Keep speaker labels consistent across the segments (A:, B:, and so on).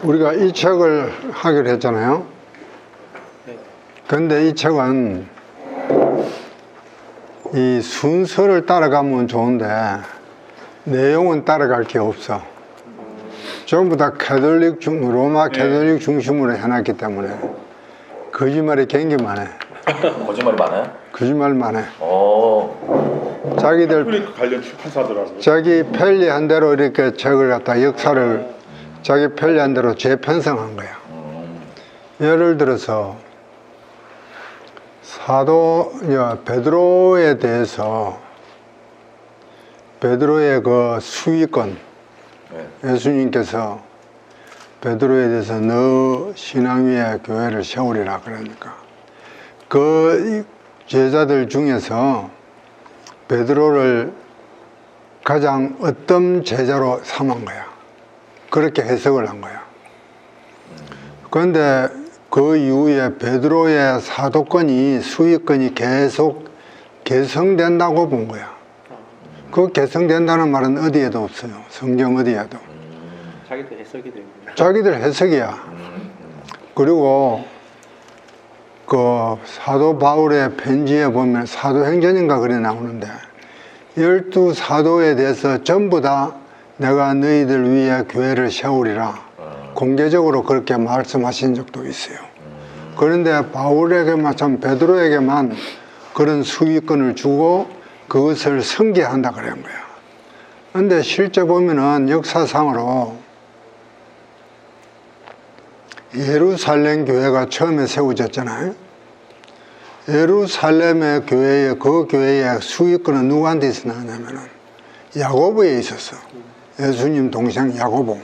A: 우리가 이 책을 하기로 했잖아요. 근데 이 책은 이 순서를 따라가면 좋은데 내용은 따라갈 게 없어. 전부 다 로마 캐톨릭 중심으로 해놨기 때문에 거짓말이 굉장히 많아.
B: 거짓말이 많아요?
A: 거짓말 많아.
B: 자기들
C: 캐톨릭 관련 출판사더라고요.
A: 자기 편리한 대로 이렇게 책을 갖다 역사를 자기 편리한 대로 재편성한 거야. 예를 들어서 사도 베드로에 대해서 베드로의 그 수위권, 예수님께서 베드로에 대해서 너 신앙 위에 교회를 세우리라 그러니까 그 제자들 중에서 베드로를 가장 어떤 제자로 삼은 거야. 그렇게 해석을 한 거야. 그런데 그 이후에 베드로의 사도권이 수위권이 계속 개성된다고 본 거야. 그 개성된다는 말은 어디에도 없어요. 성경 어디에도.
D: 자기들 해석이 되는 거예요.
A: 자기들 해석이야. 그리고 그 사도 바울의 편지에 보면 사도행전인가 그래 나오는데 12사도에 대해서 전부 다 내가 너희들 위해 교회를 세우리라 공개적으로 그렇게 말씀하신 적도 있어요. 그런데 바울에게만 참 베드로에게만 그런 수위권을 주고 그것을 승계한다 그런 거야. 그런데 실제 보면은 역사상으로 예루살렘 교회가 처음에 세워졌잖아요. 예루살렘의 교회에 그 교회의 수위권은 누구한테 있었냐면은 야고보에 있었어. 예수님 동생 야고보.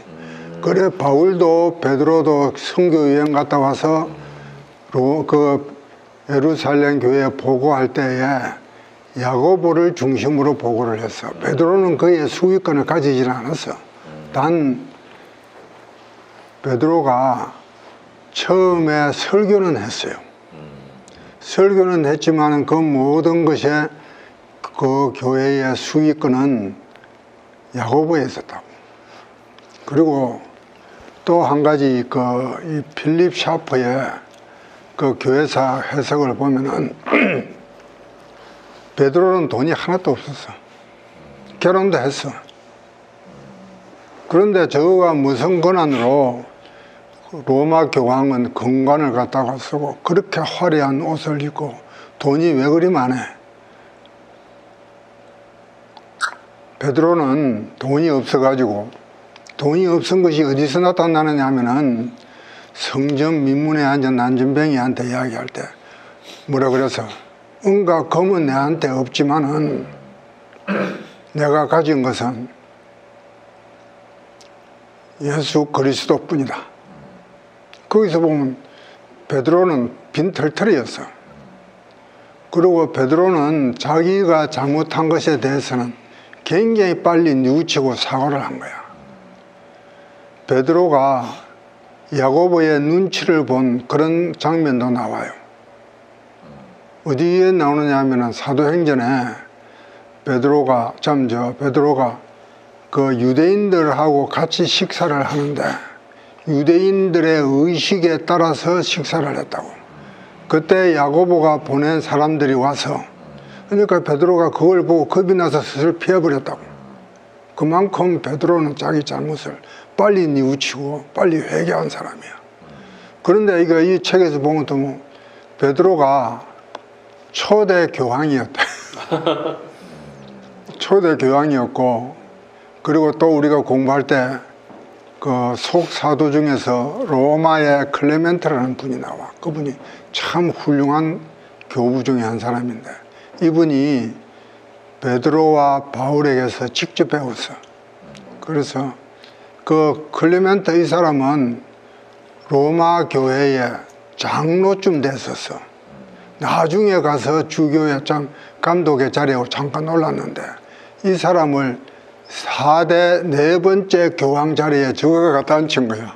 A: 그래 바울도 베드로도 선교 여행 갔다 와서 그 예루살렘 교회에 보고할 때에 야고보를 중심으로 보고를 했어. 베드로는 그의 수위권을 가지질 않았어. 단 베드로가 처음에 설교는 했어요. 설교는 했지만 그 모든 것에 그 교회의 수위권은 야고보에 있었다고. 그리고 또 한 가지 이 필립 샤퍼의 그 교회사 해석을 보면은 베드로는 돈이 하나도 없었어. 결혼도 했어. 그런데 저거가 무슨 권한으로 로마 교황은 금관을 갖다가 쓰고 그렇게 화려한 옷을 입고 돈이 왜 그리 많아? 베드로는 돈이 없어가지고 돈이 없은 것이 어디서 나타나느냐 하면은 성전 민문에 앉은 난전뱅이한테 이야기할 때 뭐라 그래서 은과 금은 내한테 없지만은 내가 가진 것은 예수 그리스도뿐이다. 거기서 보면 베드로는 빈털털이었어. 그리고 베드로는 자기가 잘못한 것에 대해서는 굉장히 빨리 뉘우치고 사과를 한 거야. 베드로가 야고보의 눈치를 본 그런 장면도 나와요. 어디에 나오느냐 하면은 사도행전에 베드로가 그 유대인들하고 같이 식사를 하는데 유대인들의 의식에 따라서 식사를 했다고. 그때 야고보가 보낸 사람들이 와서 그러니까 베드로가 그걸 보고 겁이 나서 스스로 피해버렸다고. 그만큼 베드로는 자기 잘못을 빨리 뉘우치고 빨리 회개한 사람이야. 그런데 이 책에서 보면 또 뭐 베드로가 초대 교황이었대. 초대 교황이었고 그리고 또 우리가 공부할 때 그 속사도 중에서 로마의 클레멘트라는 분이 나와. 그분이 참 훌륭한 교부 중에 한 사람인데 이분이 베드로와 바울에게서 직접 배웠어. 그래서 그 클레멘트 이 사람은 로마 교회의 장로쯤 됐었어. 나중에 가서 주교회 감독의 자리에 잠깐 올랐는데 이 사람을 4대 4번째 교황 자리에 저거가 갖다 앉힌 거야.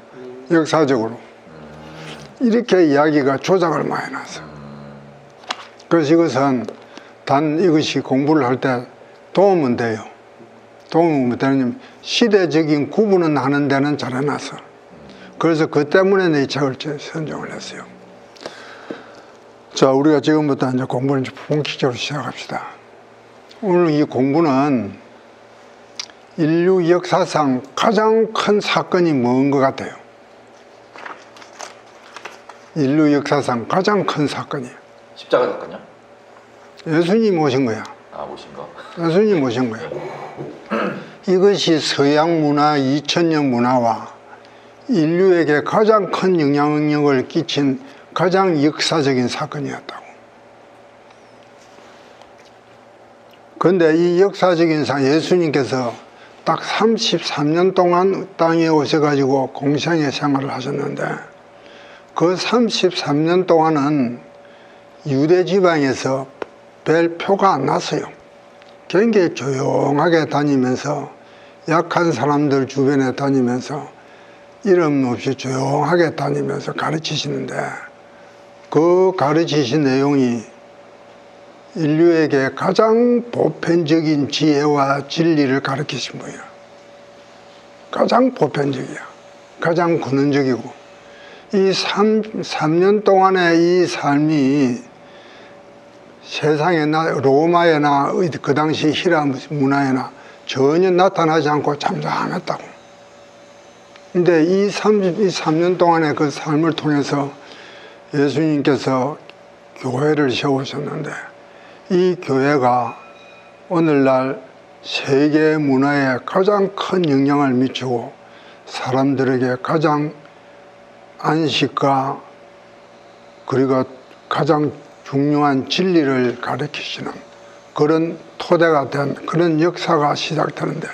A: 역사적으로. 이렇게 이야기가 조작을 많이 났어. 그래서 이것은 단 이것이 공부를 할 때 도움은 돼요. 도움은 되냐면 시대적인 구분은 하는 데는 잘 해놨어. 그래서 그 때문에 이 책을 선정을 했어요. 자, 우리가 지금부터 이제 공부를 이제 본격적으로 시작합시다. 오늘 이 공부는 인류 역사상 가장 큰 사건이 뭔 것 같아요? 인류 역사상 가장 큰 사건이에요.
B: 십자가 사건요?
A: 예수님 오신 거야.
B: 아, 오신 거?
A: 예수님 오신 거야. 이것이 서양 문화 2000년 문화와 인류에게 가장 큰 영향력을 끼친 가장 역사적인 사건이었다고. 그런데 이 역사적인 예수님께서 딱 33년 동안 땅에 오셔가지고 공생의 생활을 하셨는데 그 33년 동안은 유대 지방에서 별 표가 안 났어요. 굉장히 조용하게 다니면서 약한 사람들 주변에 다니면서 이름 없이 조용하게 다니면서 가르치시는데 그 가르치신 내용이 인류에게 가장 보편적인 지혜와 진리를 가르치신 분이야. 가장 보편적이야. 가장 근원적이고 이 3년 동안의 이 삶이 세상에 로마에나 그 당시 히라 문화에나 전혀 나타나지 않고 잠잠했다고. 근데 이 3년 동안의 그 삶을 통해서 예수님께서 교회를 세우셨는데 이 교회가 오늘날 세계 문화에 가장 큰 영향을 미치고 사람들에게 가장 안식과 그리고 가장 중요한 진리를 가르치시는 그런 토대가 된 그런 역사가 시작되는데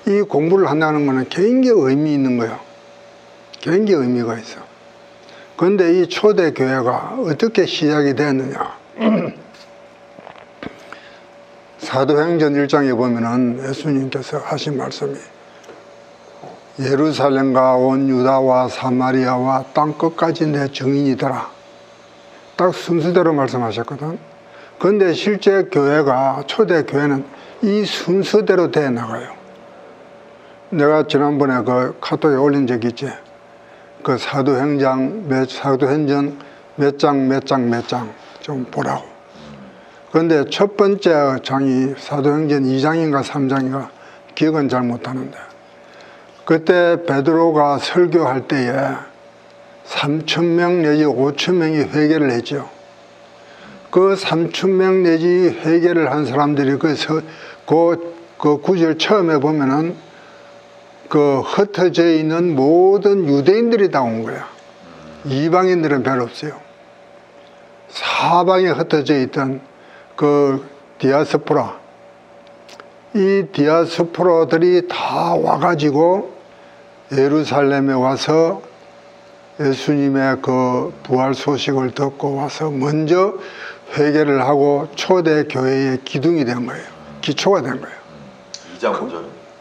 A: 이 공부를 한다는 것은 굉장히 의미 있는 거예요. 굉장히 의미가 있어. 그런데 이 초대 교회가 어떻게 시작이 됐느냐. 사도행전 1장에 보면은 예수님께서 하신 말씀이 예루살렘과 온 유다와 사마리아와 땅 끝까지 내 증인이더라. 딱 순서대로 말씀하셨거든. 그런데 실제 교회가 초대 교회는 이 순서대로 돼 나가요. 내가 지난번에 그 카톡에 올린 적이 있지. 그 사도행전 몇 장 좀 보라고. 그런데 첫 번째 장이 사도행전 2장인가 3장인가 기억은 잘 못하는데 그때 베드로가 설교할 때에 3,000명 내지 5,000명이 회개를 했죠. 그 3,000명 내지 회개를 한 사람들이 그 구절 처음에 보면은 그 흩어져 있는 모든 유대인들이 다 온 거야. 이방인들은 별로 없어요. 사방에 흩어져 있던 그 디아스포라, 이 디아스포라들이 다 와가지고 예루살렘에 와서 예수님의 그 부활 소식을 듣고 와서 먼저 회개를 하고 초대 교회의 기둥이 된 거예요. 기초가 된 거예요.
B: 2장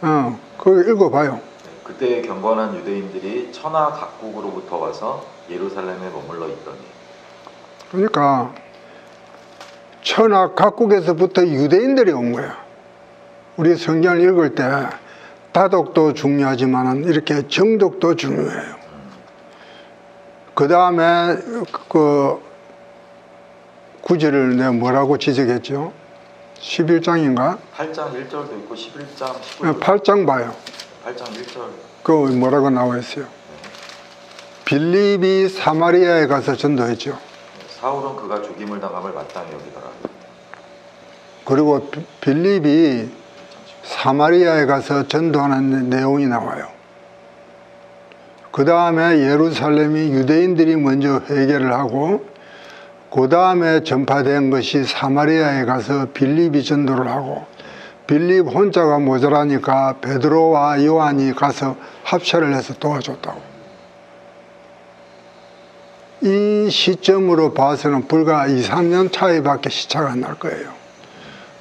B: 5절.
A: 그거 읽어봐요.
B: 그때 경건한 유대인들이 천하 각국으로부터 와서 예루살렘에 머물러 있더니.
A: 그러니까 천하 각국에서부터 유대인들이 온 거야. 우리 성경을 읽을 때 다독도 중요하지만 이렇게 정독도 중요해요. 그 다음에 그 구절을 내가 뭐라고 지적했죠? 11장인가?
B: 8장 1절도 있고 11장 19절.
A: 8장 봐요.
B: 8장 1절.
A: 그 뭐라고 나와 있어요? 빌립이 사마리아에 가서 전도했죠.
B: 사울은 그가 죽임을 당함을 마땅히 여기더라.
A: 그리고 빌립이 사마리아에 가서 전도하는 내용이 나와요. 그 다음에 예루살렘이 유대인들이 먼저 회개를 하고 그 다음에 전파된 것이 사마리아에 가서 빌립이 전도를 하고 빌립 혼자가 모자라니까 베드로와 요한이 가서 합체를 해서 도와줬다고. 이 시점으로 봐서는 불과 2, 3년 차이밖에 시차가 안 날 거예요.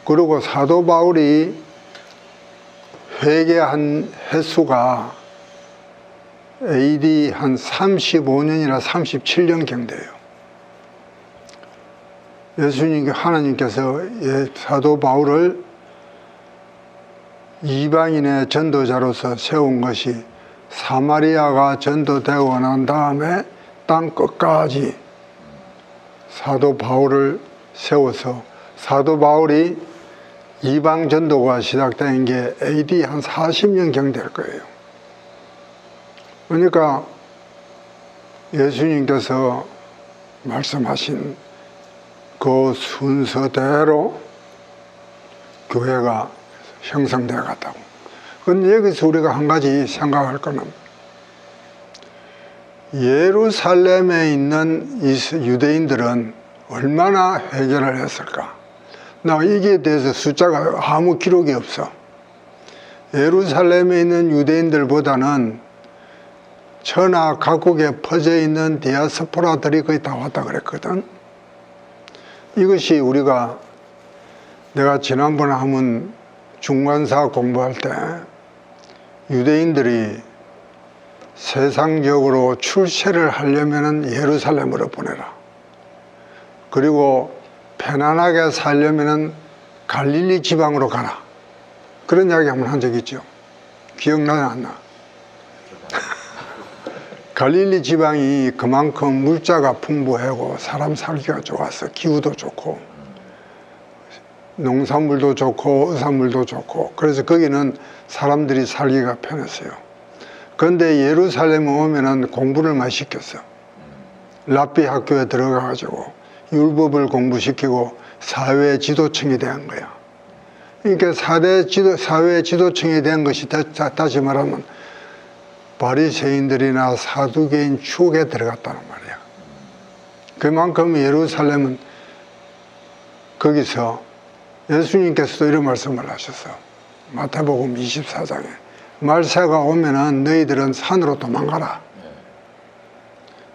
A: 그리고 사도 바울이 회개한 횟수가 AD 한 35년이나 37년경 돼요. 예수님, 하나님께서 사도 바울을 이방인의 전도자로서 세운 것이 사마리아가 전도되고 난 다음에 땅 끝까지 사도 바울을 세워서 사도 바울이 이방 전도가 시작된 게 AD 한 40년경 될 거예요. 그러니까 예수님께서 말씀하신 그 순서대로 교회가 형성되어 갔다고. 그런데 여기서 우리가 한 가지 생각할 거는 예루살렘에 있는 유대인들은 얼마나 회개를 했을까? 나 이게 대해서 숫자가 아무 기록이 없어. 예루살렘에 있는 유대인들보다는 천하 각국에 퍼져 있는 디아스포라들이 거의 다 왔다 그랬거든. 이것이 우리가 내가 지난번에 한번 중간사 공부할 때 유대인들이 세상적으로 출세를 하려면 예루살렘으로 보내라. 그리고 편안하게 살려면 갈릴리 지방으로 가라. 그런 이야기 한번 한 적 있죠. 기억나나 안 나? 갈릴리 지방이 그만큼 물자가 풍부하고 사람 살기가 좋아서 기후도 좋고 농산물도 좋고 의산물도 좋고 그래서 거기는 사람들이 살기가 편했어요. 그런데 예루살렘에 오면은 공부를 많이 시켰어. 랍비 학교에 들어가가지고 율법을 공부시키고 사회 지도층이 된 거야. 그러니까 사회 지도층이 된 것이 다시 말하면 바리새인들이나 사두개인 축에 들어갔다는 말이야. 그만큼 예루살렘은 거기서 예수님께서도 이런 말씀을 하셨어. 마태복음 24장에 말세가 오면은 너희들은 산으로 도망가라.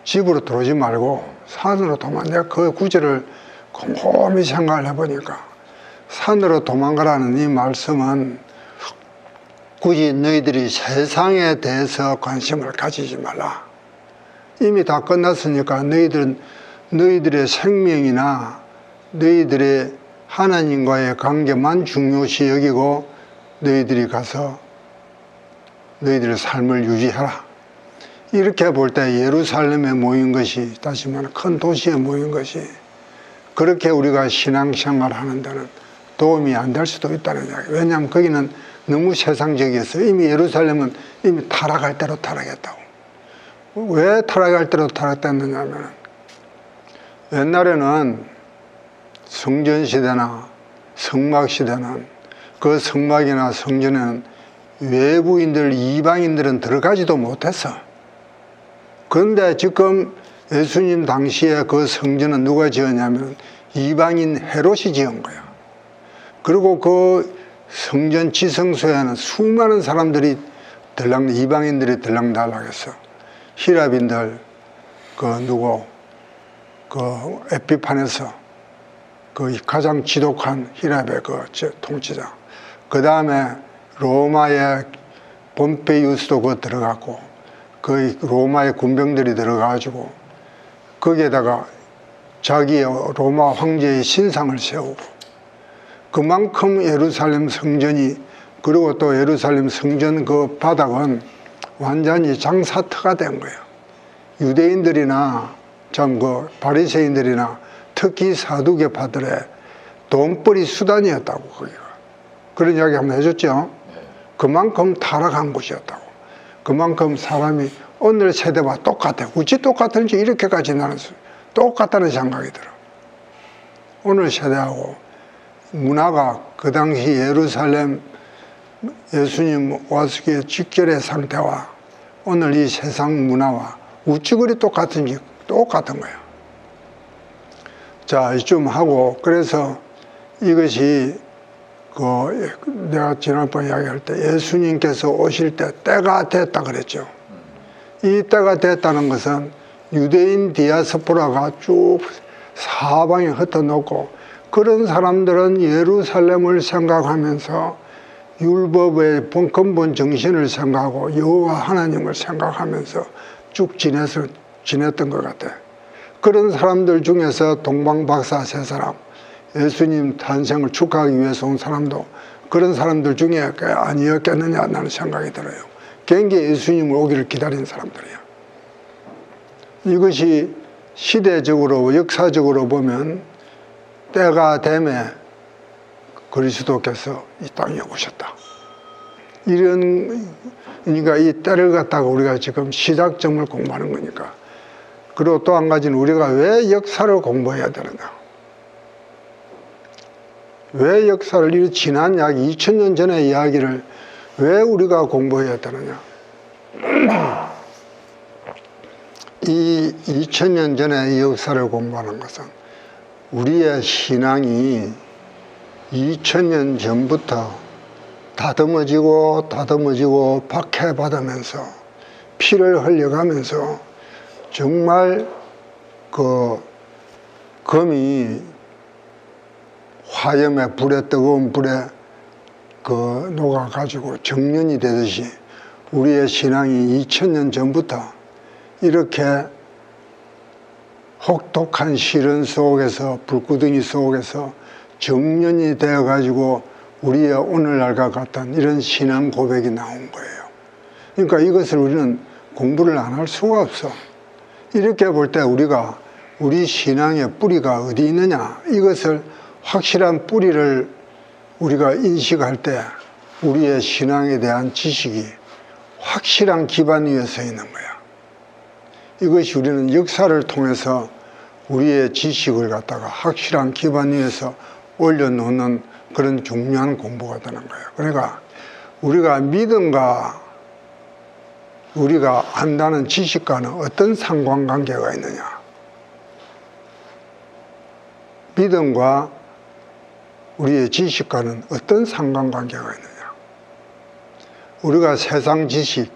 A: 집으로 들어오지 말고 산으로 내가 그 구절을 곰곰이 생각을 해보니까 산으로 도망가라는 이 말씀은 굳이 너희들이 세상에 대해서 관심을 가지지 말라. 이미 다 끝났으니까 너희들의 생명이나 너희들의 하나님과의 관계만 중요시 여기고 너희들이 가서 너희들의 삶을 유지해라. 이렇게 볼 때 예루살렘에 모인 것이 다시 말하면 큰 도시에 모인 것이 그렇게 우리가 신앙생활 하는 데는 도움이 안 될 수도 있다는 이야기. 왜냐하면 거기는 너무 세상적이었어요. 이미 예루살렘은 이미 타락할 대로 타락했다고. 왜 타락할 대로 타락했느냐면 옛날에는 성전시대나 성막시대는 그 성막이나 성전에는 외부인들, 이방인들은 들어가지도 못했어. 그런데 지금 예수님 당시에 그 성전은 누가 지었냐면 이방인 헤롯이 지은 거야. 그리고 그 성전 지성소에는 수많은 사람들이 이방인들이 들락날락했어. 히랍인들, 에피파네스, 가장 지독한 히랍의 통치자. 그 다음에 로마의 폼페이우스도 들어갔고, 로마의 군병들이 들어가가지고, 거기에다가 자기의 로마 황제의 신상을 세우고, 그만큼 예루살렘 성전이 그리고 또 예루살렘 성전 그 바닥은 완전히 장사터가 된 거예요. 유대인들이나 바리새인들이나 특히 사두개파들의 돈벌이 수단이었다고 거기가. 그런 이야기 한번 해줬죠. 그만큼 타락한 곳이었다고. 그만큼 사람이 오늘 세대와 똑같아. 어찌 똑같은지 이렇게까지 나는 똑같다는 생각이 들어. 오늘 세대하고 문화가 그 당시 예루살렘 예수님 와서기에 직결의 상태와 오늘 이 세상 문화와 우찌그리 똑같은지 똑같은 거야. 자, 이쯤 하고 그래서 이것이 내가 지난번 이야기할 때 예수님께서 오실 때 때가 됐다 그랬죠. 이 때가 됐다는 것은 유대인 디아스포라가 쭉 사방에 흩어놓고 그런 사람들은 예루살렘을 생각하면서 율법의 근본 정신을 생각하고 여호와 하나님을 생각하면서 쭉 지냈던 것 같아. 그런 사람들 중에서 동방박사 세 사람, 예수님 탄생을 축하하기 위해서 온 사람도 그런 사람들 중에 아니었겠느냐 나는 생각이 들어요. 경계 예수님을 오기를 기다린 사람들이에요. 이것이 시대적으로 역사적으로 보면 때가 되매 그리스도께서 이 땅에 오셨다. 그러니까 이 때를 갖다가 우리가 지금 시작점을 공부하는 거니까. 그리고 또 한 가지는 우리가 왜 역사를 공부해야 되는가? 왜 역사를, 이 지난 약 2000년 전의 이야기를 왜 우리가 공부해야 되느냐? 이 2000년 전의 역사를 공부하는 것은 우리의 신앙이 2000년 전부터 다듬어지고 박해받으면서 피를 흘려가면서 정말 그 금이 화염의 불에, 뜨거운 불에 그 녹아가지고 정련이 되듯이 우리의 신앙이 2000년 전부터 이렇게 혹독한 시련 속에서, 불구덩이 속에서 정련이 되어가지고 우리의 오늘날과 같은 이런 신앙 고백이 나온 거예요. 그러니까 이것을 우리는 공부를 안 할 수가 없어. 이렇게 볼 때 우리가 우리 신앙의 뿌리가 어디 있느냐, 이것을 확실한 뿌리를 우리가 인식할 때 우리의 신앙에 대한 지식이 확실한 기반 위에 서 있는 거야. 이것이 우리는 역사를 통해서 우리의 지식을 갖다가 확실한 기반 위에서 올려놓는 그런 중요한 공부가 되는 거예요. 그러니까 우리가 믿음과 우리가 안다는 지식과는 어떤 상관관계가 있느냐? 믿음과 우리의 지식과는 어떤 상관관계가 있느냐? 우리가 세상 지식,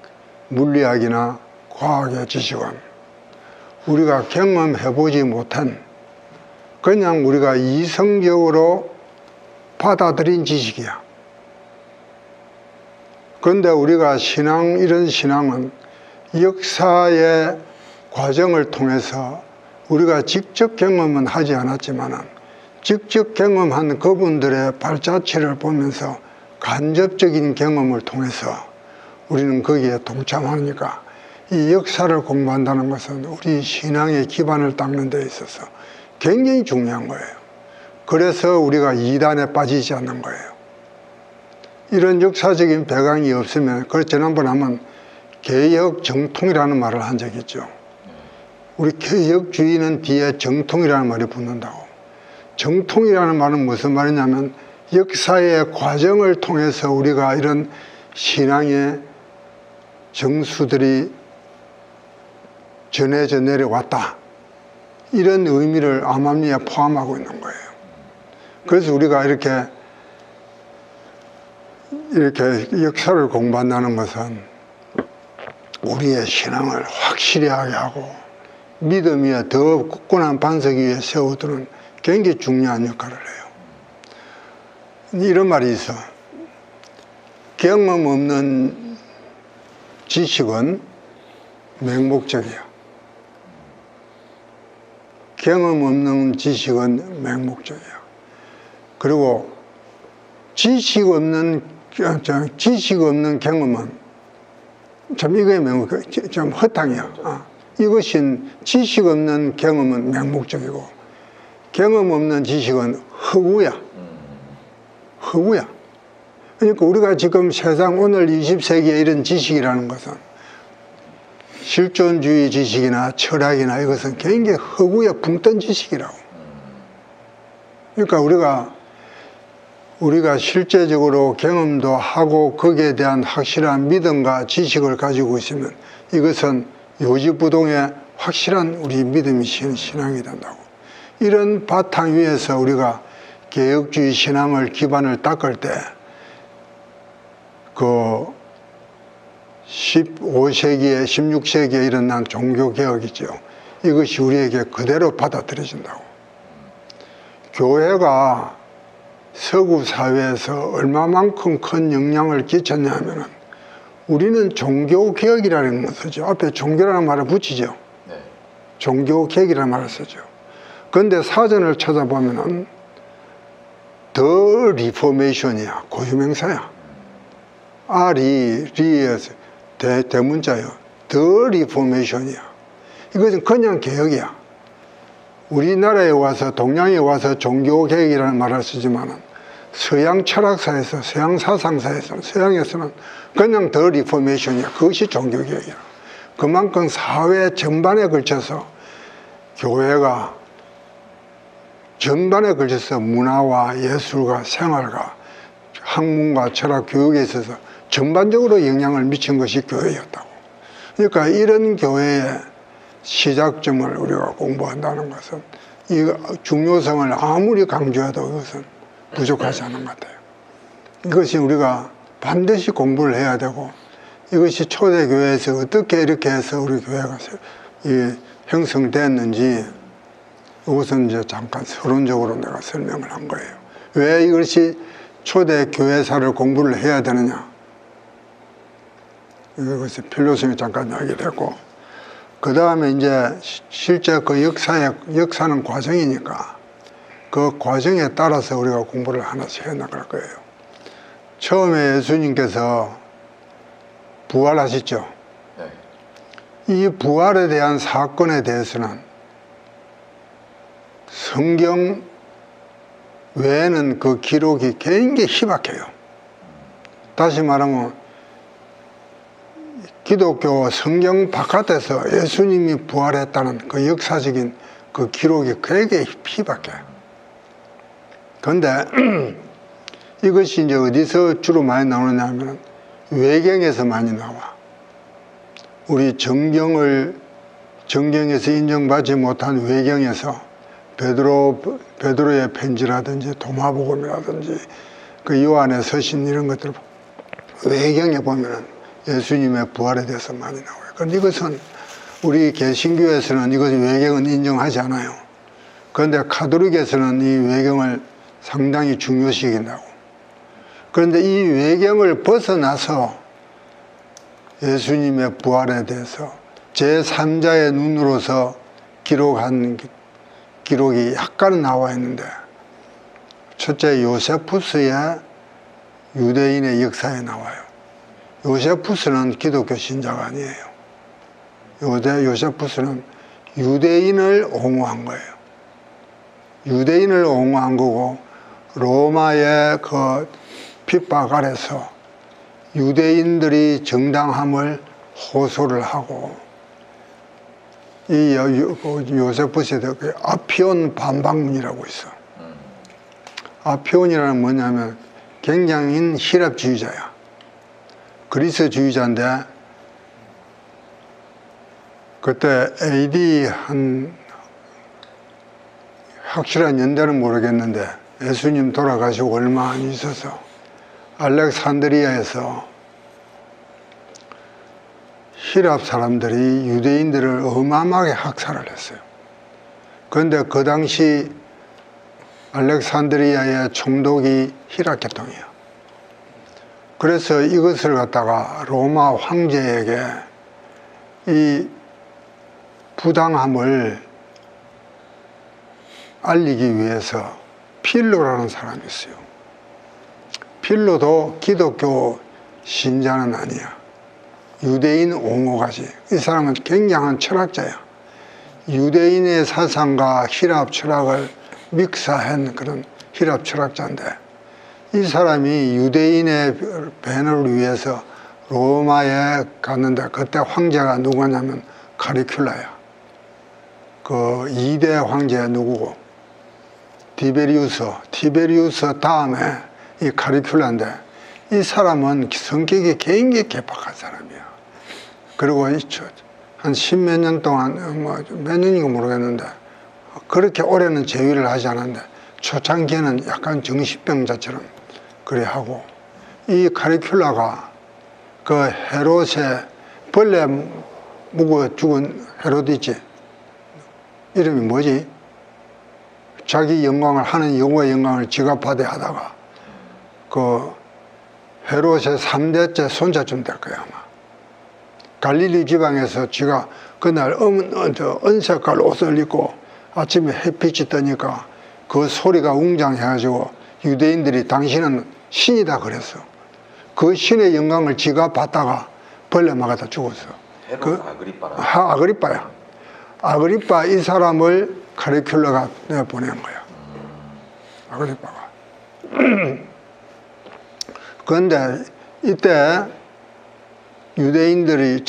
A: 물리학이나 과학의 지식은 우리가 경험해보지 못한, 그냥 우리가 이성적으로 받아들인 지식이야. 그런데 우리가 이런 신앙은 역사의 과정을 통해서 우리가 직접 경험은 하지 않았지만 직접 경험한 그분들의 발자취를 보면서 간접적인 경험을 통해서 우리는 거기에 동참하니까 이 역사를 공부한다는 것은 우리 신앙의 기반을 닦는 데 있어서 굉장히 중요한 거예요. 그래서 우리가 이단에 빠지지 않는 거예요. 이런 역사적인 배경이 없으면, 그래서 지난번에 한번 개혁 정통이라는 말을 한 적이 있죠. 우리 개혁주의는 뒤에 정통이라는 말이 붙는다고. 정통이라는 말은 무슨 말이냐면 역사의 과정을 통해서 우리가 이런 신앙의 정수들이 전해져 내려왔다, 이런 의미를 암암리에 포함하고 있는 거예요. 그래서 우리가 이렇게 역사를 공부한다는 것은 우리의 신앙을 확실히 하게 하고 믿음 위에 더 굳건한 반석 위에 세워두는 굉장히 중요한 역할을 해요. 이런 말이 있어. 경험 없는 지식은 맹목적이야. 경험 없는 지식은 맹목적이야. 그리고 지식 없는 경험은 참 이거의 좀 허탕이야. 이것인 지식 없는 경험은 맹목적이고 경험 없는 지식은 허구야. 허구야. 그러니까 우리가 지금 세상 오늘 20세기에 이런 지식이라는 것은 실존주의 지식이나 철학이나 이것은 굉장히 허구에 붕뜬 지식이라고. 그러니까 우리가 실제적으로 경험도 하고 거기에 대한 확실한 믿음과 지식을 가지고 있으면 이것은 요지부동의 확실한 우리 믿음이 신앙이 된다고. 이런 바탕 위에서 우리가 개혁주의 신앙을 기반을 닦을 때 그 15세기에 16세기에 일어난 종교개혁이죠. 이것이 우리에게 그대로 받아들여진다고. 교회가 서구 사회에서 얼마만큼 큰 영향을 끼쳤냐면은 우리는 종교개혁이라는 것을 쓰죠. 앞에 종교라는 말을 붙이죠. 네. 종교개혁이라는 말을 쓰죠. 그런데 사전을 찾아보면은 더 리포메이션이야. 고유명사야. 리에서 대문자요. 더 리포메이션이야. 이것은 그냥 개혁이야. 우리나라에 와서 동양에 와서 종교개혁이라는 말을 쓰지만 서양 철학사에서 서양 사상사에서 서양에서는 그냥 더 리포메이션이야. 그것이 종교개혁이야. 그만큼 사회 전반에 걸쳐서 교회가 전반에 걸쳐서 문화와 예술과 생활과 학문과 철학 교육에 있어서 전반적으로 영향을 미친 것이 교회였다고. 그러니까 이런 교회의 시작점을 우리가 공부한다는 것은 이 중요성을 아무리 강조해도 이것은 부족하지 않은 것 같아요. 이것이 우리가 반드시 공부를 해야 되고, 이것이 초대교회에서 어떻게 이렇게 해서 우리 교회가 형성됐는지 이것은 이제 잠깐 서론적으로 내가 설명을 한 거예요. 왜 이것이 초대교회사를 공부를 해야 되느냐, 이것이 필요성이 잠깐 이야기를 했고, 그 다음에 이제 실제 그 역사는 과정이니까 그 과정에 따라서 우리가 공부를 하나씩 해 나갈 거예요. 처음에 예수님께서 부활하셨죠.
B: 네.
A: 이 부활에 대한 사건에 대해서는 성경 외에는 그 기록이 굉장히 희박해요. 다시 말하면 기독교 성경 바깥에서 예수님이 부활했다는 그 역사적인 그 기록이 굉장히 희박해요. 그런데 이것이 이제 어디서 주로 많이 나오느냐 하면 외경에서 많이 나와. 우리 정경에서 인정받지 못한 외경에서 베드로의 편지라든지 도마복음이라든지 그 요한의 서신 이런 것들 외경에 보면은 예수님의 부활에 대해서 많이 나와요. 그런데 이것은 우리 개신교에서는 이것이 외경은 인정하지 않아요. 그런데 가톨릭에서는 이 외경을 상당히 중요시 여긴다고. 그런데 이 외경을 벗어나서 예수님의 부활에 대해서 제3자의 눈으로서 기록한 기록이 약간은 나와 있는데, 첫째 요세푸스의 유대인의 역사에 나와요. 요세푸스는 기독교 신자가 아니에요. 요세푸스는 유대인을 옹호한 거예요. 유대인을 옹호한 거고, 로마의 그 핍박 아래서 유대인들이 정당함을 호소를 하고, 이 요세푸스에 그 아피온 반박문이라고 있어. 아피온이라는 뭐냐면 굉장히 희랍주의자야. 그리스주의자인데, 그때 AD 한 확실한 연대는 모르겠는데 예수님 돌아가시고 얼마 안 있어서 알렉산드리아에서 히랍 사람들이 유대인들을 어마어마하게 학살을 했어요. 그런데 그 당시 알렉산드리아의 총독이 히라케통이에요. 그래서 이것을 갖다가 로마 황제에게 이 부당함을 알리기 위해서 필로라는 사람이 있어요. 필로도 기독교 신자는 아니야. 유대인 옹호가지. 이 사람은 굉장한 철학자야. 유대인의 사상과 히랍 철학을 믹스한 그런 히랍 철학자인데, 이 사람이 유대인의 배너를 위해서 로마에 갔는데, 그때 황제가 누구냐면 카리큘라야. 그 2대 황제 누구고, 티베리우스 다음에 이 카리큘라인데, 이 사람은 성격이 굉장히 개박한 사람이야. 그리고 한 십몇 년 동안, 몇 년인가 모르겠는데, 그렇게 오래는 재위를 하지 않았는데, 초창기에는 약간 정신병자처럼 그래 하고, 이 카리큘라가 그 헤롯의 벌레 묵어 죽은 헤롯 있지? 이름이 뭐지? 자기 영광을 하는 여호와의 영광을 지가 받아 하다가 그 헤롯의 3대째 손자쯤 될 거야 아마. 갈릴리 지방에서 지가 그날 은색깔 옷을 입고 아침에 햇빛이 뜨니까 그 소리가 웅장해가지고 유대인들이 당신은 신이다 그랬어. 그 신의 영광을 지가 받다가 벌레 막아다 죽었어.
B: 헤롯 아그리빠라.
A: 아그리빠야. 아그리빠 이 사람을 카리큘러가 내가 보낸 거야. 아그리빠가. 그런데 이때 유대인들이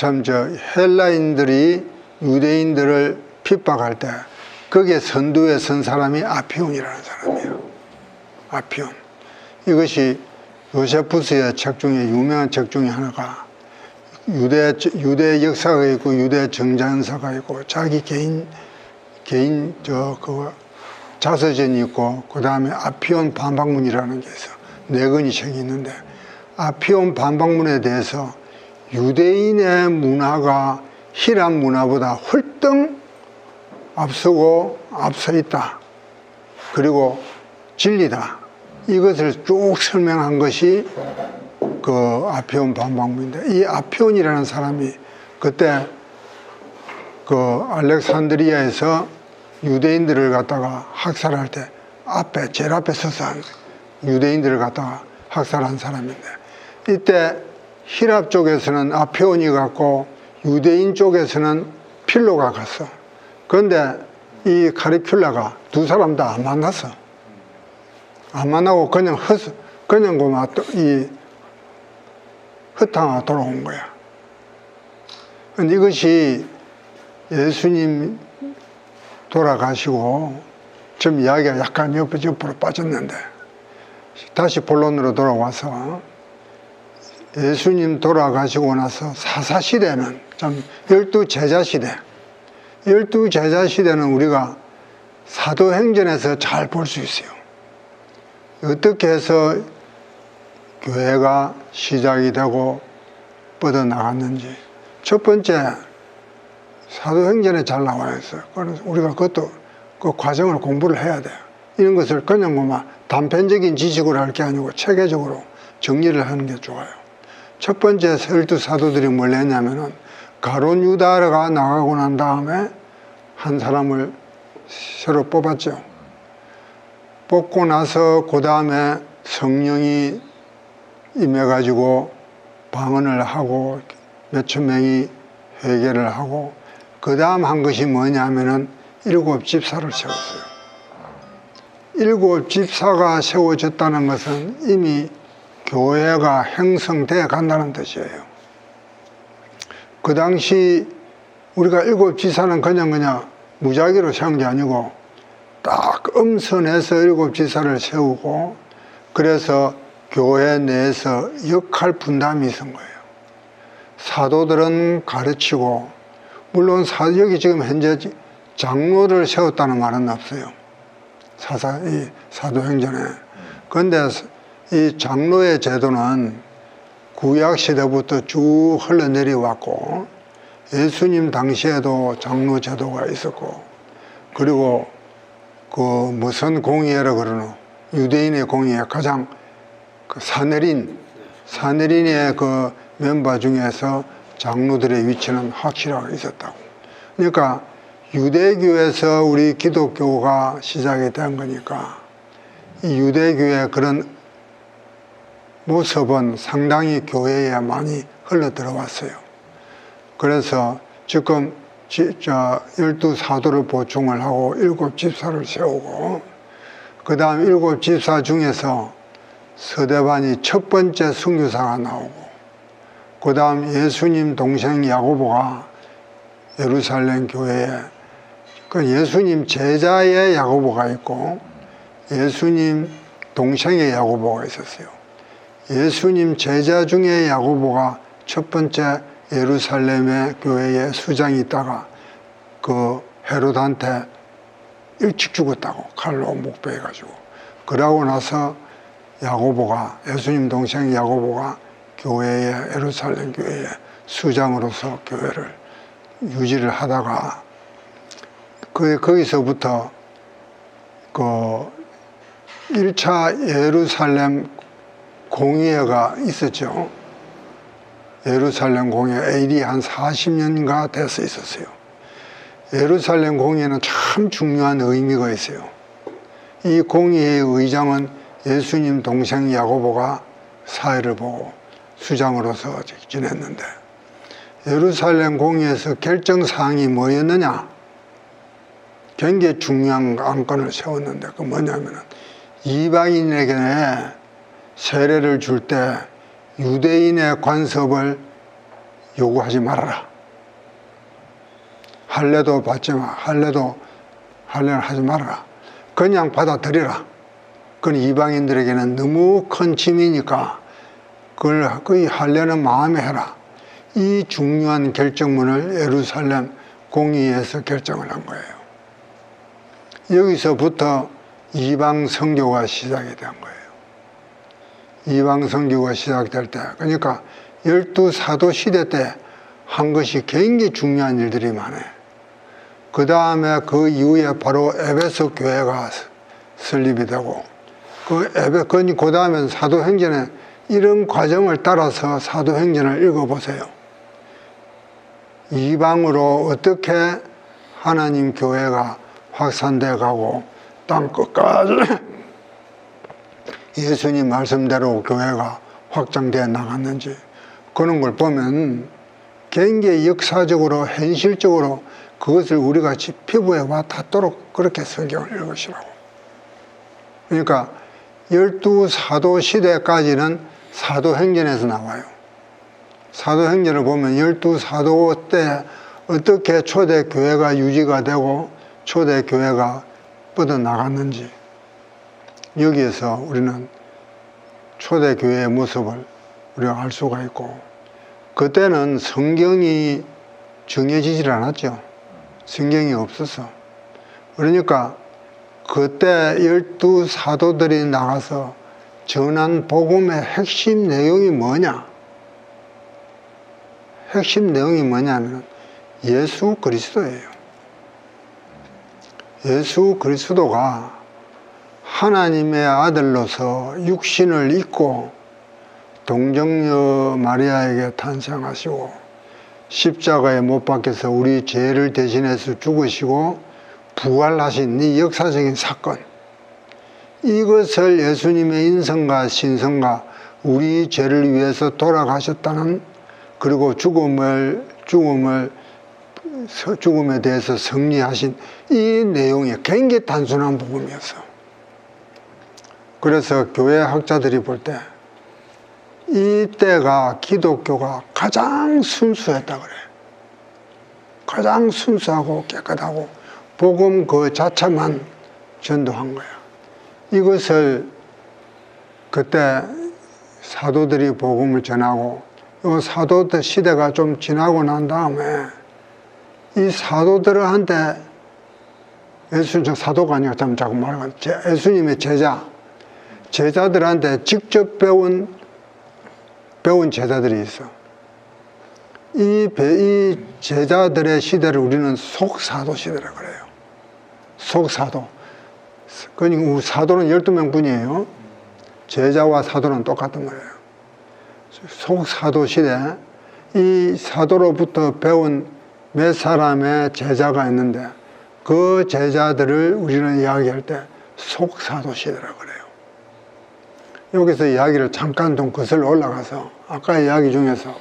A: 헬라인들이 유대인들을 핍박할 때 거기에 선두에 선 사람이 아피온이라는 사람이에요. 아피온. 이것이 요세푸스의 책 중에 유명한 책 중에 하나가 유대 역사가 있고 유대 정전서가 있고 자기 개인 자서전이 있고 그 다음에 아피온 반박문이라는 게 있어. 4권이 책이 있는데 아피온 반박문에 대해서 유대인의 문화가 히랍 문화보다 홀등 앞서 있다. 그리고 진리다. 이것을 쭉 설명한 것이 그 아피온 반박문인데 이 아피온이라는 사람이 그때 그 알렉산드리아에서 유대인들을 갖다가 학살할 때 제일 앞에 서서 유대인들을 갖다가 학살한 사람인데 이때 히랍 쪽에서는 아피온이 갔고 유대인 쪽에서는 필로가 갔어. 그런데 이 카리큘라가 두 사람 다 안 만났어. 안 만나고 그냥 흩어가 돌아온 거야. 근데 이것이 예수님 돌아가시고 지금 이야기가 약간 옆으로 빠졌는데 다시 본론으로 돌아와서 예수님 돌아가시고 나서 사사시대는 좀 12제자 시대는 우리가 사도행전에서 잘 볼 수 있어요. 어떻게 해서 교회가 시작이 되고 뻗어나갔는지 첫 번째 사도행전에 잘 나와 있어요. 그래서 우리가 그것도 그 과정을 공부를 해야 돼요. 이런 것을 그냥 뭐만 단편적인 지식으로 할 게 아니고 체계적으로 정리를 하는 게 좋아요. 첫 번째 12사도들이 뭘 했냐면은 가룟 유다가 나가고 난 다음에 한 사람을 새로 뽑았죠. 뽑고 나서 그 다음에 성령이 임해가지고 방언을 하고 몇천 명이 회개를 하고 그 다음 한 것이 뭐냐면은 7집사를 세웠어요. 7집사가 세워졌다는 것은 이미 교회가 형성되어 간다는 뜻이에요. 그 당시 우리가 7지사는 그냥 무작위로 세운 게 아니고 딱 엄선해서 7지사를 세우고 그래서 교회 내에서 역할 분담이 있은 거예요. 사도들은 가르치고 물론 여기 지금 현재 장로를 세웠다는 말은 없어요. 사도행전에. 그런데 이 장로의 제도는 구약 시대부터 쭉 흘러내려왔고 예수님 당시에도 장로 제도가 있었고 그리고 그 무슨 공의회라 그러노? 유대인의 공의회 가장 그 사내린의 그 멤버 중에서 장로들의 위치는 확실하게 있었다고. 그러니까 유대교에서 우리 기독교가 시작이 된 거니까 이 유대교의 그런 모습은 상당히 교회에 많이 흘러 들어왔어요. 그래서 지금 12사도를 보충을 하고 7집사를 세우고 그 다음 7집사 중에서 서대반이 첫 번째 선교사가 나오고 그 다음 예수님 동생 야고보가 예루살렘 교회에 그 예수님 제자의 야고보가 있고 예수님 동생의 야고보가 있었어요. 예수님 제자 중에 야고보가 첫 번째 예루살렘의 교회에 수장이 있다가 그 헤롯한테 일찍 죽었다고 칼로 목베해가지고 그러고 나서 야고보가 예수님 동생 야고보가 예루살렘 교회의 수장으로서 교회를 유지를 하다가 거기서부터 그 1차 예루살렘 공의회가 있었죠. 예루살렘 공의회 AD 한 40년가 돼서 있었어요. 예루살렘 공의회는 참 중요한 의미가 있어요. 이 공의회의 의장은 예수님 동생 야고보가 사회를 보고 수장으로서 지냈는데 예루살렘 공의에서 결정사항이 뭐였느냐? 굉장히 중요한 안건을 세웠는데 그 뭐냐면은 이방인에게 세례를 줄 때 유대인의 관습을 요구하지 말아라. 할례도 받지 마. 할례를 하지 말아라. 그냥 받아들여라. 그건 이방인들에게는 너무 큰 짐이니까 그 할례는 마음에 해라. 이 중요한 결정문을 예루살렘 공의에서 결정을 한 거예요. 여기서부터 이방 선교가 시작이 된 거예요. 이방 선교가 시작될 때, 그러니까 12사도 시대 때 한 것이 굉장히 중요한 일들이 많아요. 그 다음에 그 이후에 바로 에베소 교회가 설립이 되고, 그 다음에 사도행전에 이런 과정을 따라서 사도행전을 읽어보세요. 이방으로 어떻게 하나님 교회가 확산돼 가고 땅 끝까지 예수님 말씀대로 교회가 확장되어 나갔는지 그런 걸 보면 굉장히 역사적으로 현실적으로 그것을 우리가 피부에 와 닿도록 그렇게 성경을 읽으시라고. 그러니까 12사도 시대까지는 사도행전에서 나와요. 사도행전을 보면 12사도 때 어떻게 초대교회가 유지가 되고 초대교회가 뻗어나갔는지 여기에서 우리는 초대교회의 모습을 우리가 알 수가 있고, 그때는 성경이 정해지질 않았죠. 성경이 없어서. 그러니까 그때 12사도들이 나가서 전한 복음의 핵심 내용이 뭐냐? 핵심 내용이 뭐냐면 예수 그리스도예요. 예수 그리스도가 하나님의 아들로서 육신을 입고 동정녀 마리아에게 탄생하시고 십자가에 못 박혀서 우리 죄를 대신해서 죽으시고 부활하신 이 역사적인 사건, 이것을 예수님의 인성과 신성과 우리 죄를 위해서 돌아가셨다는, 그리고 죽음에 대해서 승리하신 이 내용이 굉장히 단순한 부분이었어. 그래서 교회 학자들이 볼 때 이때가 기독교가 가장 순수했다 그래. 가장 순수하고 깨끗하고 복음 그 자체만 전도한 거야. 이것을 그때 사도들이 복음을 전하고, 이 사도들 시대가 좀 지나고 난 다음에 이 사도들한테 예수님, 사도가 아니라 자꾸 말하면 예수님의 제자들한테 직접 배운 제자들이 있어. 이 제자들의 시대를 우리는 속사도 시대라 그래요. 속사도. 그러니까 사도는 12명 뿐이에요. 제자와 사도는 똑같은 거예요. 속사도 시대, 이 사도로부터 배운 몇 사람의 제자가 있는데 그 제자들을 우리는 이야기할 때 속사도 시대라 그래요. 여기서 이야기를 잠깐 좀 거슬러 올라가서 아까 이야기 중에서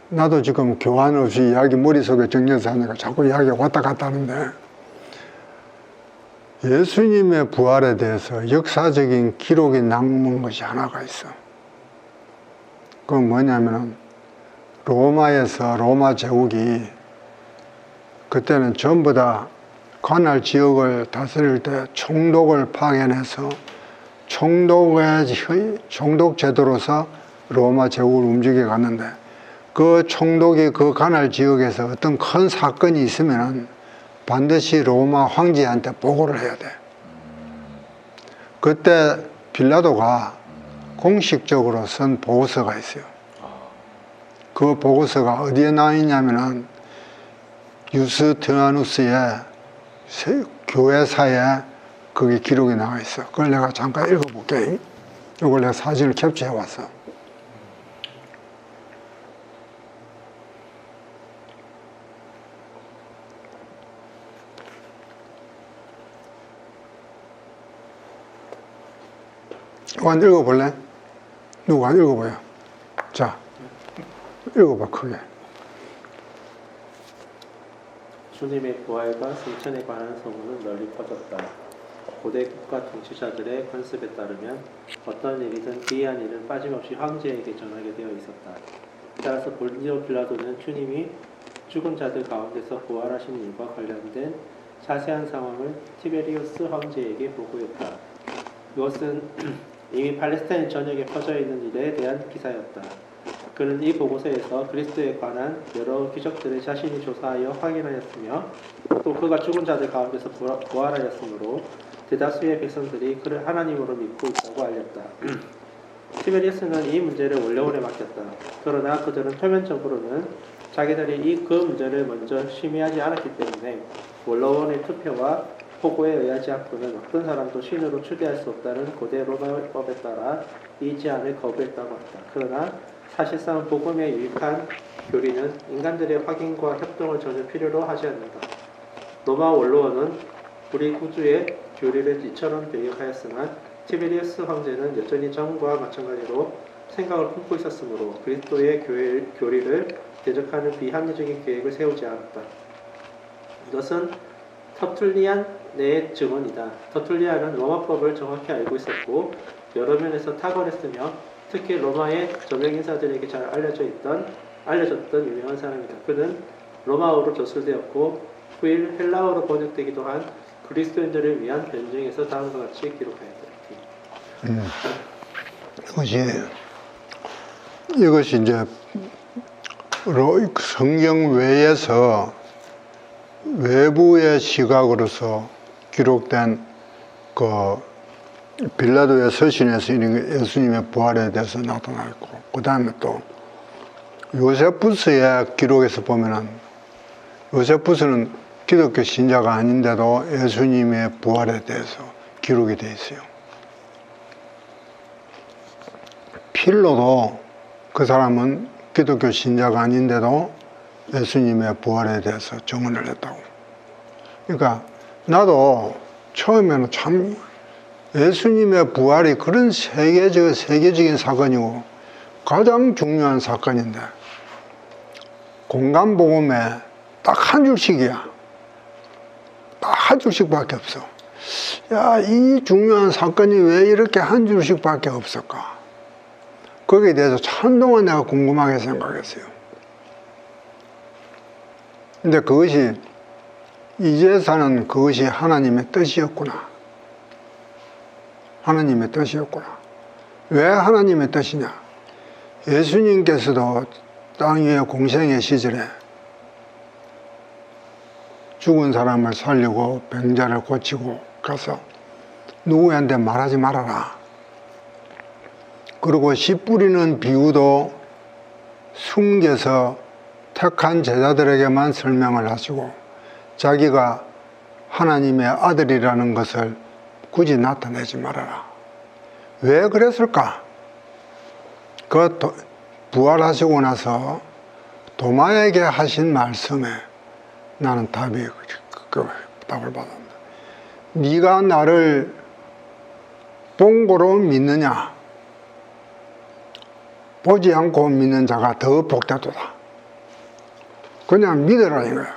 A: 나도 지금 교환 없이 이야기 머릿속에 정리해서 하니까 자꾸 이야기가 왔다 갔다 하는데, 예수님의 부활에 대해서 역사적인 기록이 남은 것이 하나가 있어. 그건 뭐냐면은 로마에서 로마 제국이 그때는 전부 다 관할 지역을 다스릴 때 총독을 파견해서 총독 제도로서 로마 제국을 움직여 갔는데, 그 총독이 그 관할 지역에서 어떤 큰 사건이 있으면 반드시 로마 황제한테 보고를 해야 돼. 그때 빌라도가 공식적으로 쓴 보고서가 있어요. 그 보고서가 어디에 나와 있냐면은 유스티아누스의 교회사에 거기 기록이 나와 있어. 그걸 내가 잠깐 읽어볼게. 이걸 내가 사진을 캡처해 왔어. 누가 읽어볼래? 누가 읽어봐요. 자, 읽어봐 크게.
D: 주님의 부활과 승천에 관한 소문은 널리 퍼졌다. 고대 국가 통치자들의 관습에 따르면 어떤 일이든 기이한 일은 빠짐없이 황제에게 전하게 되어 있었다. 따라서 본디오 빌라도는 주님이 죽은 자들 가운데서 부활하신 일과 관련된 자세한 상황을 티베리우스 황제에게 보고했다. 이것은 이미 팔레스타인 전역에 퍼져 있는 일에 대한 기사였다. 그는 이 보고서에서 그리스도에 관한 여러 기적들을 자신이 조사하여 확인하였으며 또 그가 죽은 자들 가운데서 부활하였으므로 대다수의 백성들이 그를 하나님으로 믿고 있다고 알렸다. 티베리우스는 이 문제를 원로원에 맡겼다. 그러나 그들은 표면적으로는 자기들이 그 문제를 먼저 심의하지 않았기 때문에 원로원의 투표와 보고에 의하지 않고는 어떤 사람도 신으로 추대할 수 없다는 고대 로마법에 따라 이 제안을 거부했다고 한다. 그러나 사실상 복음에 유익한 교리는 인간들의 확인과 협동을 전혀 필요로 하지 않는다. 로마 원로원은 우리 구주의 교리를 이처럼 배격하였으나 티베리우스 황제는 여전히 전과 마찬가지로 생각을 품고 있었으므로 그리스도의 교리를 대적하는 비합리적인 계획을 세우지 않았다. 이것은 터툴리안의 증언이다. 터툴리안은 로마법을 정확히 알고 있었고 여러 면에서 탁월했으며 특히 로마의 저명 인사들에게 잘 알려졌던 유명한 사람이다. 그는 로마어로 저술되었고 후일 헬라어로 번역되기도 한 그리스도인들을 위한 변증에서 다음과 같이 기록하였다.
A: 이것이 이제 성경 외에서 외부의 시각으로서 기록된 그 빌라도의 서신에서 예수님의 부활에 대해서 나타나 있고, 그 다음에 또 요세푸스의 기록에서 보면은 요세푸스는 기독교 신자가 아닌데도 예수님의 부활에 대해서 기록이 되어 있어요. 필로도 그 사람은 기독교 신자가 아닌데도 예수님의 부활에 대해서 증언을 했다고. 그러니까 나도 처음에는 참 예수님의 부활이 그런 세계적인 사건이고 가장 중요한 사건인데 공간복음에 딱 한 줄씩이야. 딱 한 줄씩밖에 없어. 야, 이 중요한 사건이 왜 이렇게 한 줄씩밖에 없을까? 거기에 대해서 한동안 내가 궁금하게 생각했어요. 근데 그것이 이제서는 그것이 하나님의 뜻이었구나. 하나님의 뜻이었구나. 왜 하나님의 뜻이냐? 예수님께서도 땅 위에 공생의 시절에 죽은 사람을 살리고 병자를 고치고 가서 누구한테 말하지 말아라. 그리고 씨 뿌리는 비유도 숨겨서 택한 제자들에게만 설명을 하시고 자기가 하나님의 아들이라는 것을 굳이 나타내지 말아라. 왜 그랬을까? 그 부활하시고 나서 도마에게 하신 말씀에 나는 답을 받았습니다. 네가 나를 본고로 믿느냐? 보지 않고 믿는 자가 더 복되도다. 그냥 믿으라 이거야.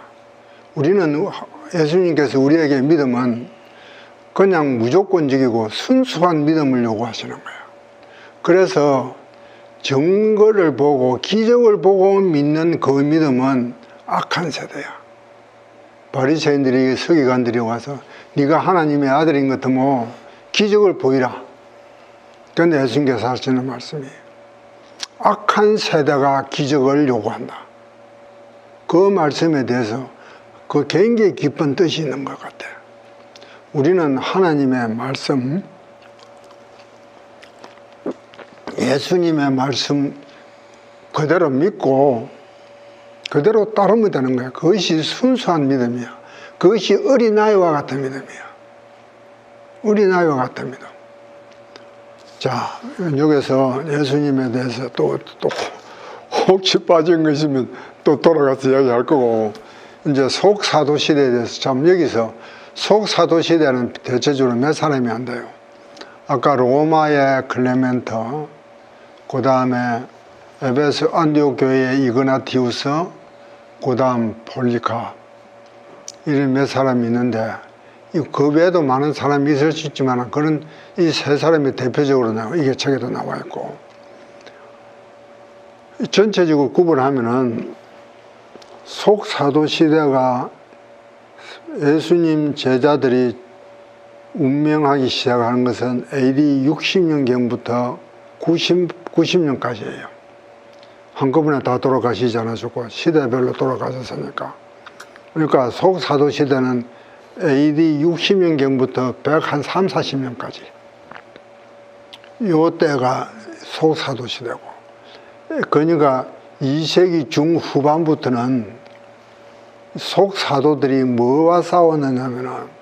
A: 우리는 예수님께서 우리에게 믿음은 그냥 무조건적이고 순수한 믿음을 요구하시는 거예요. 그래서 증거를 보고 기적을 보고 믿는 그 믿음은 악한 세대야. 바리새인들이 서기관들이 와서 네가 하나님의 아들인 것 같으면 기적을 보이라. 그런데 예수님께서 하시는 말씀이 악한 세대가 기적을 요구한다. 그 말씀에 대해서 그 굉장히 깊은 뜻이 있는 것 같아요. 우리는 하나님의 말씀, 예수님의 말씀 그대로 믿고 그대로 따르면 되는 거야. 그것이 순수한 믿음이야. 그것이 어린아이와 같은 믿음이야. 어린아이와 같은 믿음. 자, 여기서 예수님에 대해서 또 혹시 빠진 것이면 또 돌아가서 이야기할 거고, 이제 속사도 시대에 대해서 참 여기서 속사도 시대는 대체적으로 몇 사람이 안 돼요. 아까 로마의 클레멘트, 그 다음에 에베소 안디옥 교회의 이그나티우스, 그 다음 폴리카, 이런 몇 사람이 있는데 그 외에도 많은 사람이 있을 수 있지만 그런 이 세 사람이 대표적으로 이게 책에도 나와 있고, 전체적으로 구분하면은 속사도 시대가 예수님 제자들이 운명하기 시작하는 것은 AD 60년경부터 90년까지예요. 한꺼번에 다 돌아가시지 않으셨고 시대별로 돌아가셨으니까. 그러니까 속사도 시대는 AD 60년경부터 130, 40년까지 요 때가 속사도 시대고, 그러니까 2세기 중후반부터는 속사도들이 뭐와 싸웠느냐면은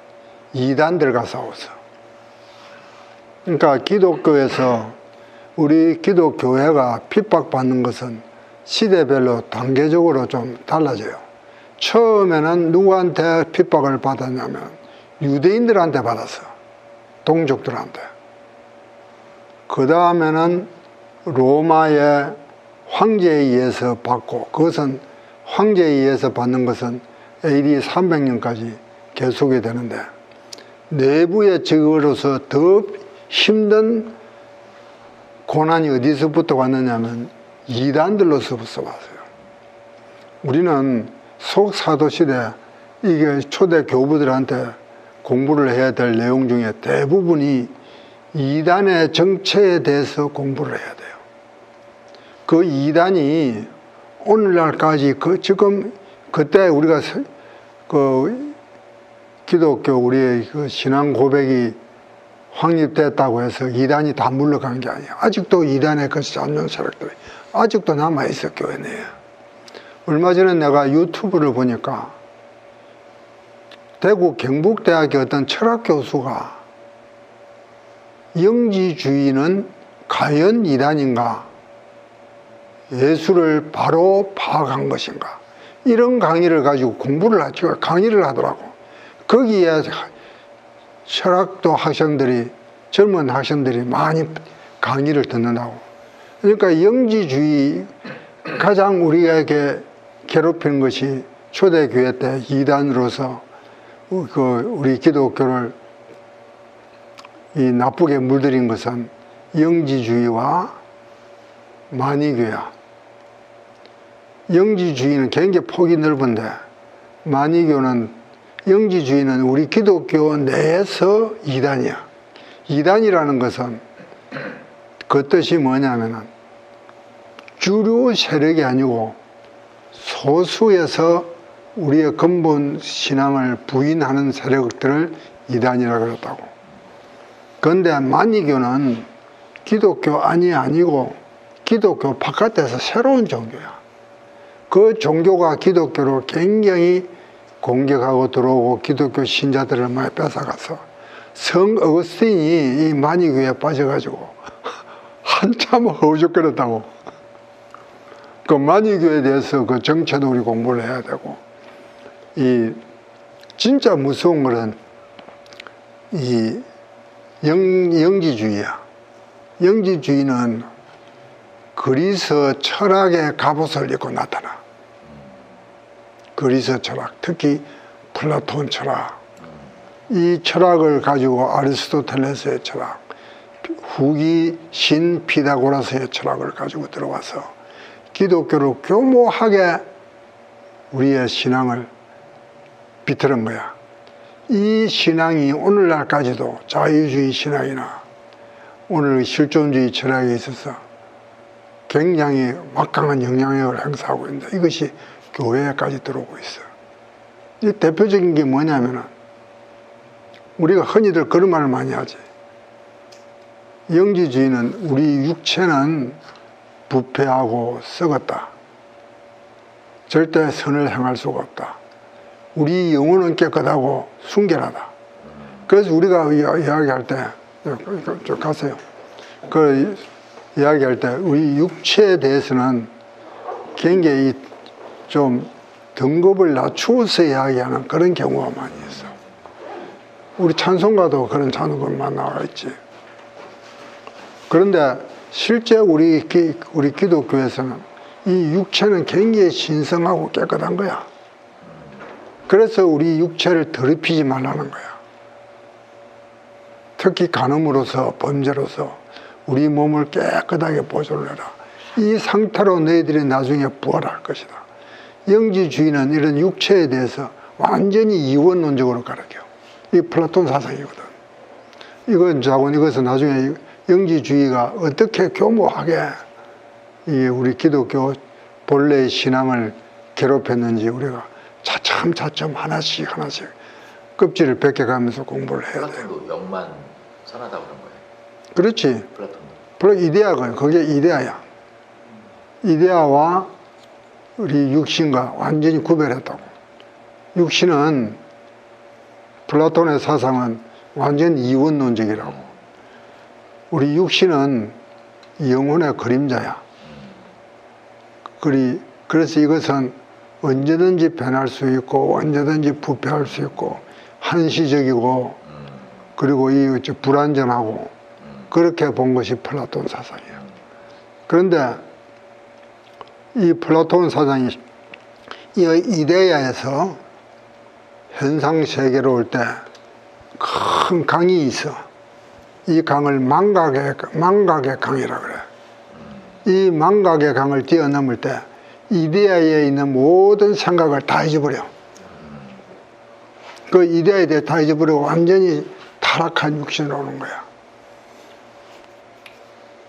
A: 이단들과 싸웠어. 그러니까 기독교에서 우리 기독교회가 핍박받는 것은 시대별로 단계적으로 좀 달라져요. 처음에는 누구한테 핍박을 받았냐면 유대인들한테 받았어. 동족들한테. 그 다음에는 로마의 황제에 의해서 받고, 그것은 황제에 의해서 받는 것은 AD 300년까지 계속이 되는데, 내부의 적으로서 더 힘든 고난이 어디서부터 왔느냐면 이단들로서부터 왔어요. 우리는 속사도 시대, 이게 초대 교부들한테 공부를 해야 될 내용 중에 대부분이 이단의 정체에 대해서 공부를 해야 돼요. 그 이단이 오늘날까지 지금 그때 우리가 기독교 우리의 신앙 고백이 확립됐다고 해서 이단이 다 물러간 게 아니에요. 아직도 이단의 잔존 세력들이 아직도 남아있어, 교회 내에. 얼마 전에 내가 유튜브를 보니까 대구 경북대학의 어떤 철학 교수가 영지주의는 과연 이단인가? 예수를 바로 파악한 것인가? 이런 강의를 가지고 공부를 하죠. 강의를 하더라고. 거기에 철학도 학생들이, 젊은 학생들이 많이 강의를 듣는다고. 그러니까 영지주의, 가장 우리에게 괴롭히는 것이 초대교회 때 이단으로서 우리 기독교를 나쁘게 물들인 것은 영지주의와 만이교야. 영지주의는 굉장히 폭이 넓은데, 영지주의는 우리 기독교 내에서 이단이야. 이단이라는 것은 그 뜻이 뭐냐면은 주류 세력이 아니고 소수에서 우리의 근본 신앙을 부인하는 세력들을 이단이라고 그랬다고. 그런데 만이교는 기독교 아니고 기독교 바깥에서 새로운 종교야. 그 종교가 기독교를 굉장히 공격하고 들어오고 기독교 신자들을 많이 뺏어가서 성 어거스틴이 이 만이교에 빠져가지고 한참 허우적거렸다고. 그 만이교에 대해서 그 정체도 우리 공부를 해야 되고, 이 진짜 무서운 것은 이 영지주의야. 영지주의는 그리스 철학의 갑옷을 입고 나타나. 그리스 철학, 특히 플라톤 철학, 이 철학을 가지고 아리스토텔레스의 철학, 후기 신 피타고라스의 철학을 가지고 들어와서 기독교를 교모하게 우리의 신앙을 비틀은 거야. 이 신앙이 오늘날까지도 자유주의 신앙이나 오늘 실존주의 철학에 있어서 굉장히 막강한 영향력을 행사하고 있는데, 이것이 교회까지 들어오고 있어요. 이 대표적인 게 뭐냐면은, 우리가 흔히들 그런 말을 많이 하지. 영지주의는 우리 육체는 부패하고 썩었다. 절대 선을 행할 수가 없다. 우리 영혼은 깨끗하고 순결하다. 그래서 우리가 이야기할 때, 좀 가세요. 이야기할 때 우리 육체에 대해서는 굉장히 좀 등급을 낮추어서 이야기하는 그런 경우가 많이 있어. 우리 찬송가도 그런 찬송가만 나와 있지. 그런데 실제 우리 기독교에서는 이 육체는 굉장히 신성하고 깨끗한 거야. 그래서 우리 육체를 더럽히지 말라는 거야. 특히 간음으로서 범죄로서 우리 몸을 깨끗하게 보존을 해라. 이 상태로 너희들이 나중에 부활할 것이다. 영지주의는 이런 육체에 대해서 완전히 이원론적으로 가르쳐. 이 플라톤 사상이거든. 이것은 나중에 영지주의가 어떻게 교묘하게 우리 기독교 본래의 신앙을 괴롭혔는지 우리가 차츰 하나씩 껍질을 벗겨가면서 공부를 해야 돼요.
B: 플라톤도 영만 선하다 그런 거예요.
A: 그렇지.
B: 플라톤도.
A: 이데아가 그게 이데아야. 이데아와 우리 육신과 완전히 구별했다고. 육신은 플라톤의 사상은 완전 이원론적이라고. 우리 육신은 영혼의 그림자야. 그래서 이것은 언제든지 변할 수 있고 언제든지 부패할 수 있고 한시적이고 그리고 이 불완전하고 그렇게 본 것이 플라톤 사상이에요. 그런데 이 플라톤 사상이 이 이데아에서 현상 세계로 올 때 큰 강이 있어. 이 강을 망각의 강이라 그래. 이 망각의 강을 뛰어넘을 때 이데아에 있는 모든 생각을 다 잊어버려. 그 이데아에 대해 다 잊어버리고 완전히 타락한 육신으로 오는 거야.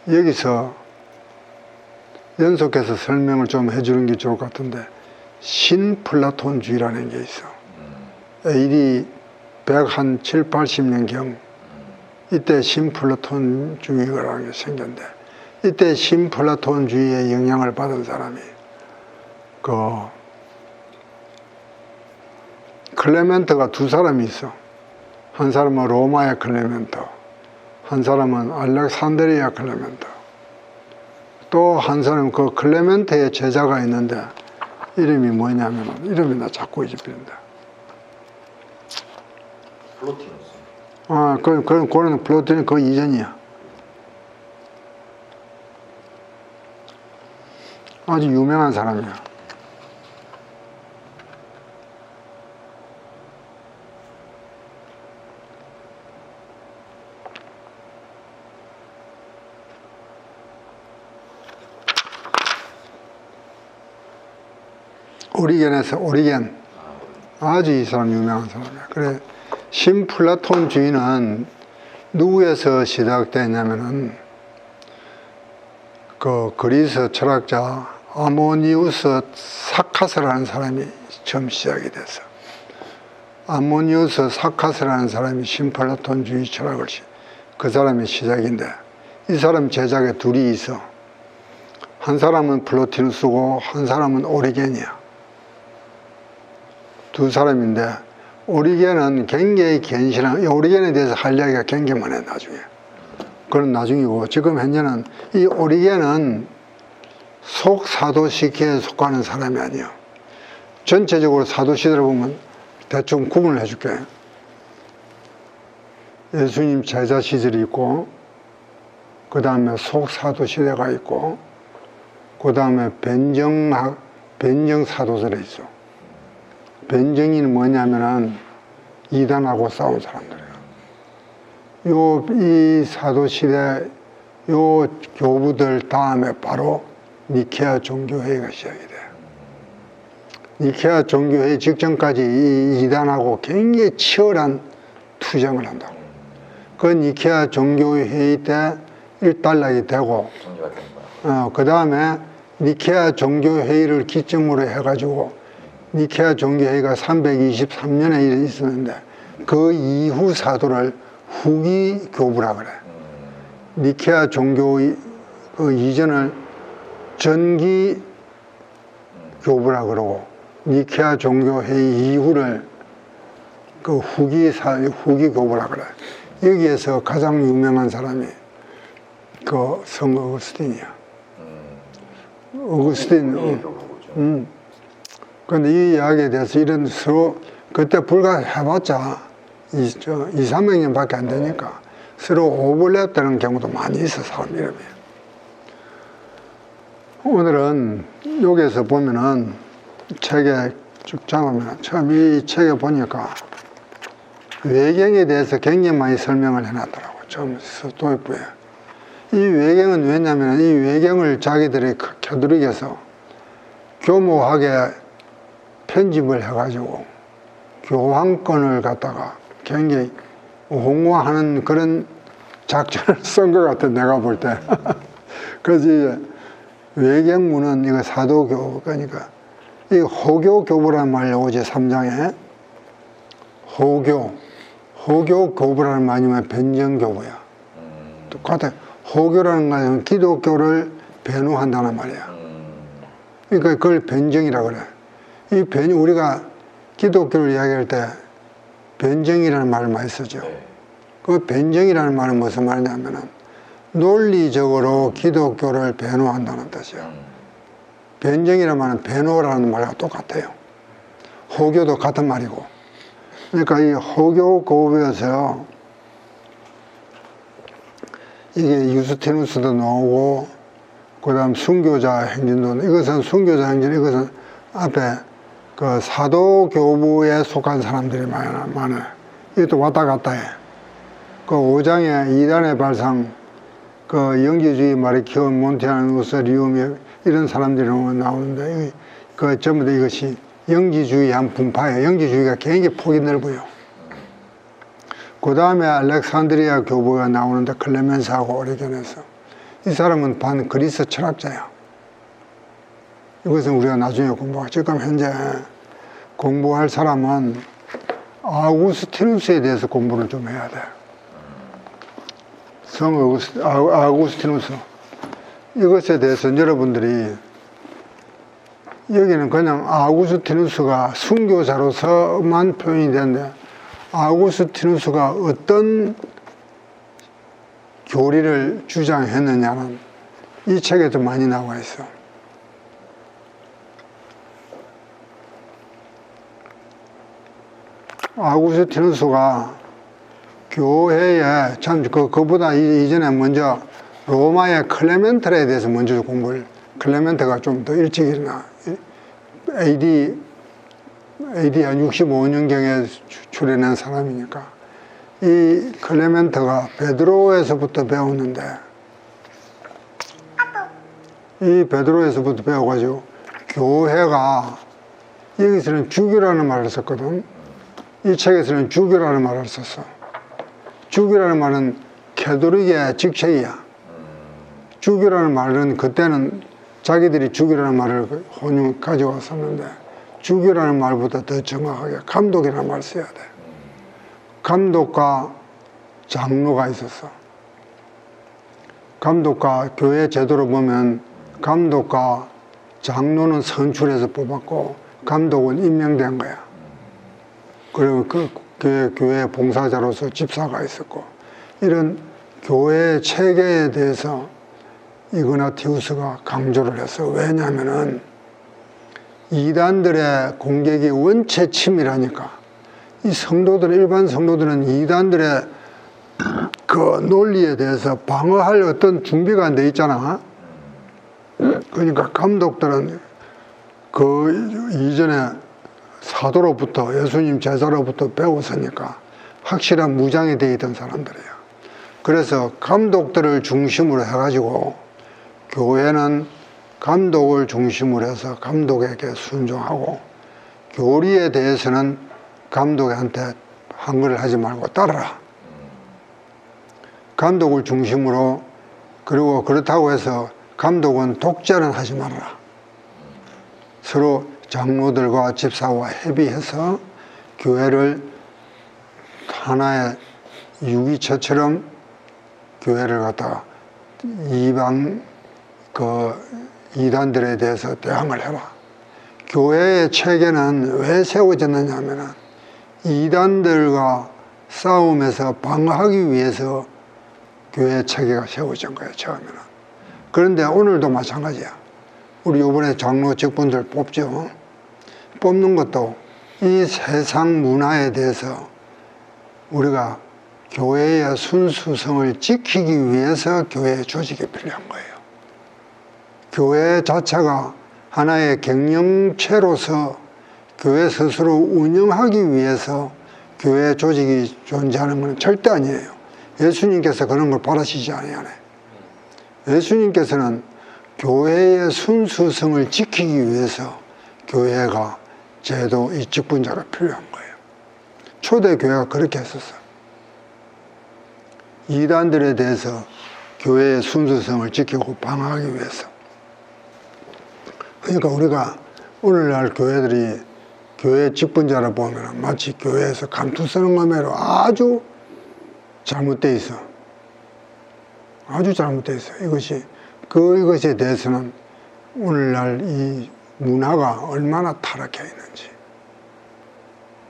A: 여기서 연속해서 설명을 좀 해주는 게 좋을 것 같은데 신플라톤주의라는 게 있어. AD 107, 80년경 이때 신플라톤주의라는 게 생겼는데 이때 신플라톤주의의 영향을 받은 사람이 클레멘트가 두 사람이 있어. 한 사람은 로마의 클레멘트, 한 사람은 알렉산드리아 클레멘트. 또 한 사람은 그 클레멘트의 제자가 있는데 이름이 뭐냐면 이름이 나 자꾸 잊어버린다.
B: 플로티누스.
A: 그거는 플로틴 그 이전이야. 아주 유명한 사람이야. 오리겐. 아주 이 사람 유명한 사람이야. 그래. 신플라톤주의는 누구에서 시작됐냐면은 그 그리스 철학자 아모니우스 사카스라는 사람이 처음 시작이 됐어. 아모니우스 사카스라는 사람이 신플라톤주의 철학을 그 사람이 시작인데 이 사람 제자가 둘이 있어. 한 사람은 플로티누스고 한 사람은 오리겐이야. 두 사람인데 오리겐은 굉장히 견실한, 오리겐에 대해서 할 이야기가 굉장히 많아요, 나중에. 그건 나중이고, 지금 현재는 이 오리겐은 속사도시계에 속하는 사람이 아니에요. 전체적으로 사도시대를 보면 대충 구분을 해줄게. 예수님 제자 시절이 있고, 그 다음에 속사도시대가 있고, 그 다음에 변정사도들이 있어. 변정이는 뭐냐면은 이단하고 싸운 사람들이에요. 이 사도시대 요 교부들 다음에 바로 니케아 종교회의가 시작이 돼요. 니케아 종교회의 직전까지 이 이단하고 굉장히 치열한 투쟁을 한다고. 그 니케아 종교회의 때 일단락이 되고, 그 다음에 니케아 종교회의를 기점으로 해가지고 니케아 종교회의가 323년에 있었는데 그 이후 사도를 후기 교부라 그래. 니케아 종교의 그 이전을 전기 교부라 그러고 니케아 종교회의 이후를 그 후기 교부라 그래. 여기에서 가장 유명한 사람이 그 성 어거스틴이야. 어거스틴. 그런데 이 이야기에 대해서 이런 서로 그때 불과 해봤자 200~300년밖에 안 되니까 서로 오버랩 되는 경우도 많이 있어, 사람 이름이. 오늘은 여기에서 보면은 책에 쭉 잡으면 처음 이 책에 보니까 외경에 대해서 굉장히 많이 설명을 해놨더라고요. 처음 도입부에. 이 외경은 왜냐하면 이 외경을 자기들이 겨드르기에서 교모하게 편집을 해가지고 교황권을 갖다가 굉장히 옹호하는 그런 작전을 쓴 것 같아, 내가 볼 때. 그래서 외경문은 이거 사도교, 그러니까 이 호교교부라는 말이 나오지, 3장에. 호교교부라는 말이면 변정교부야. 똑같아. 호교라는 말은 기독교를 변호한다는 말이야. 그러니까 그걸 변정이라 그래. 이 우리가 기독교를 이야기할 때 변정이라는 말을 많이 쓰죠. 그 변정이라는 말은 무슨 말이냐면은 논리적으로 기독교를 변호한다는 뜻이야. 변정이라는 말은 변호라는 말과 똑같아요. 호교도 같은 말이고. 그러니까 이 호교 교부에서 이게 유스티누스도 나오고, 그 다음 순교자 행진도, 이것은 순교자 행진, 이것은 앞에 그 사도교부에 속한 사람들이 많아요. 이것도 왔다 갔다 해. 그 5장에 이단의 발상, 그 영지주의 마르키온, 몬티아누스, 리움, 이런 사람들이 나오는데, 그 전부 다 이것이 영지주의 한 분파예요. 영지주의가 굉장히 폭이 넓어요. 그 다음에 알렉산드리아 교부가 나오는데, 클레멘스하고 오리겐에서. 이 사람은 반 그리스 철학자야. 이것은 우리가 나중에 공부하고, 지금 현재 공부할 사람은 아우구스티누스에 대해서 공부를 좀 해야 돼. 아우구스티누스. 이것에 대해서 여러분들이, 여기는 그냥 아우구스티누스가 순교자로서만 표현이 되는데, 아우구스티누스가 어떤 교리를 주장했느냐는 이 책에도 많이 나와 있어. 아우구스티누스가 교회에 참 그보다 이전에 먼저 로마의 클레멘트에 대해서 먼저 공부를, 클레멘트가 좀 더 일찍 일어나 AD 한 65년경에 출연한 사람이니까 이 클레멘트가 베드로에서부터 배웠는데, 이 베드로에서부터 배워가지고 교회가, 여기서는 주교라는 말을 썼거든. 이 책에서는 주교라는 말을 썼어. 주교라는 말은 캐도릭의 직책이야. 주교라는 말은 그때는 자기들이 주교라는 말을 가져왔었는데, 주교라는 말보다 더 정확하게 감독이라는 말을 써야 돼. 감독과 장로가 있었어. 감독과 교회 제도로 보면 감독과 장로는 선출해서 뽑았고 감독은 임명된 거야. 그리고 그 교회 봉사자로서 집사가 있었고, 이런 교회 체계에 대해서 이그나티우스가 강조를 했어. 왜냐하면은 이단들의 공격이 원체 치밀하니까, 이 성도들, 일반 성도들은 이단들의 그 논리에 대해서 방어할 어떤 준비가 안 돼 있잖아. 그러니까 감독들은 그 이전에 사도로부터, 예수님 제자로부터 배웠으니까 확실한 무장이 되어 있던 사람들이에요. 그래서 감독들을 중심으로 해가지고 교회는 감독을 중심으로 해서 감독에게 순종하고, 교리에 대해서는 감독한테 한거를 하지 말고 따르라. 감독을 중심으로. 그리고 그렇다고 해서 감독은 독재는 하지 말아라. 서로 장로들과 집사와 협의해서 교회를 하나의 유기체처럼 교회를 갖다가 이방 이단들에 대해서 대항을 해라. 교회의 체계는 왜 세워졌느냐 하면은 이단들과 싸움에서 방어하기 위해서 교회 체계가 세워진 거예요, 처음에는. 그런데 오늘도 마찬가지야. 우리 이번에 장로 직분들 뽑죠. 뽑는 것도 이 세상 문화에 대해서 우리가 교회의 순수성을 지키기 위해서 교회의 조직이 필요한 거예요. 교회 자체가 하나의 경영체로서 교회 스스로 운영하기 위해서 교회 조직이 존재하는 것은 절대 아니에요. 예수님께서 그런 걸 바라시지 않아요. 예수님께서는 교회의 순수성을 지키기 위해서 교회가 제도 이 직분자가 필요한 거예요. 초대교회가 그렇게 했었어요. 이단들에 대해서 교회의 순수성을 지키고 방어하기 위해서. 그러니까 우리가 오늘날 교회들이 교회 직분자를 보면 마치 교회에서 감투 쓰는 것매로 아주 잘못되어 있어. 아주 잘못되어 있어. 이것에 대해서는 오늘날 이 문화가 얼마나 타락해 있는지.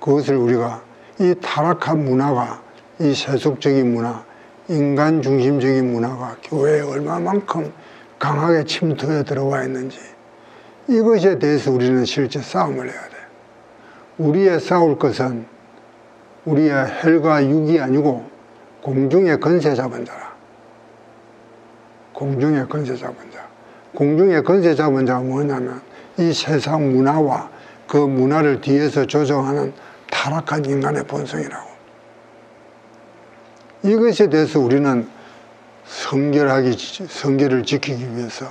A: 그것을 우리가 이 타락한 문화가 이 세속적인 문화, 인간 중심적인 문화가 교회에 얼마만큼 강하게 침투해 들어와 있는지 이것에 대해서 우리는 실제 싸움을 해야 돼. 우리의 싸울 것은 우리의 헬과 육이 아니고 공중의 권세 잡은 자라. 공중의 권세 잡은 자. 공중의 권세 잡은 자가 뭐냐면 이 세상 문화와 그 문화를 뒤에서 조정하는 타락한 인간의 본성이라고. 이것에 대해서 우리는 성결을 지키기 위해서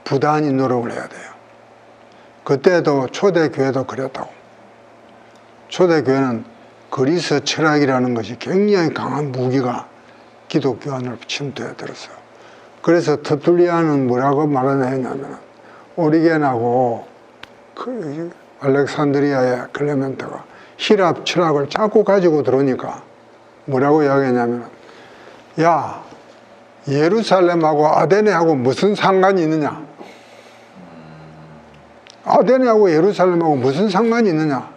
A: 부단히 노력을 해야 돼요. 그때도 초대교회도 그랬다고. 초대교회는 그리스 철학이라는 것이 굉장히 강한 무기가 기독교 안으로 침투해 들었어요. 그래서 터툴리안은 뭐라고 말하냐면 오리겐하고 알렉산드리아의 클레멘트가 히랍 철학을 자꾸 가지고 들어오니까 뭐라고 이야기했냐면 야, 예루살렘하고 아데네하고 무슨 상관이 있느냐? 아데네하고 예루살렘하고 무슨 상관이 있느냐?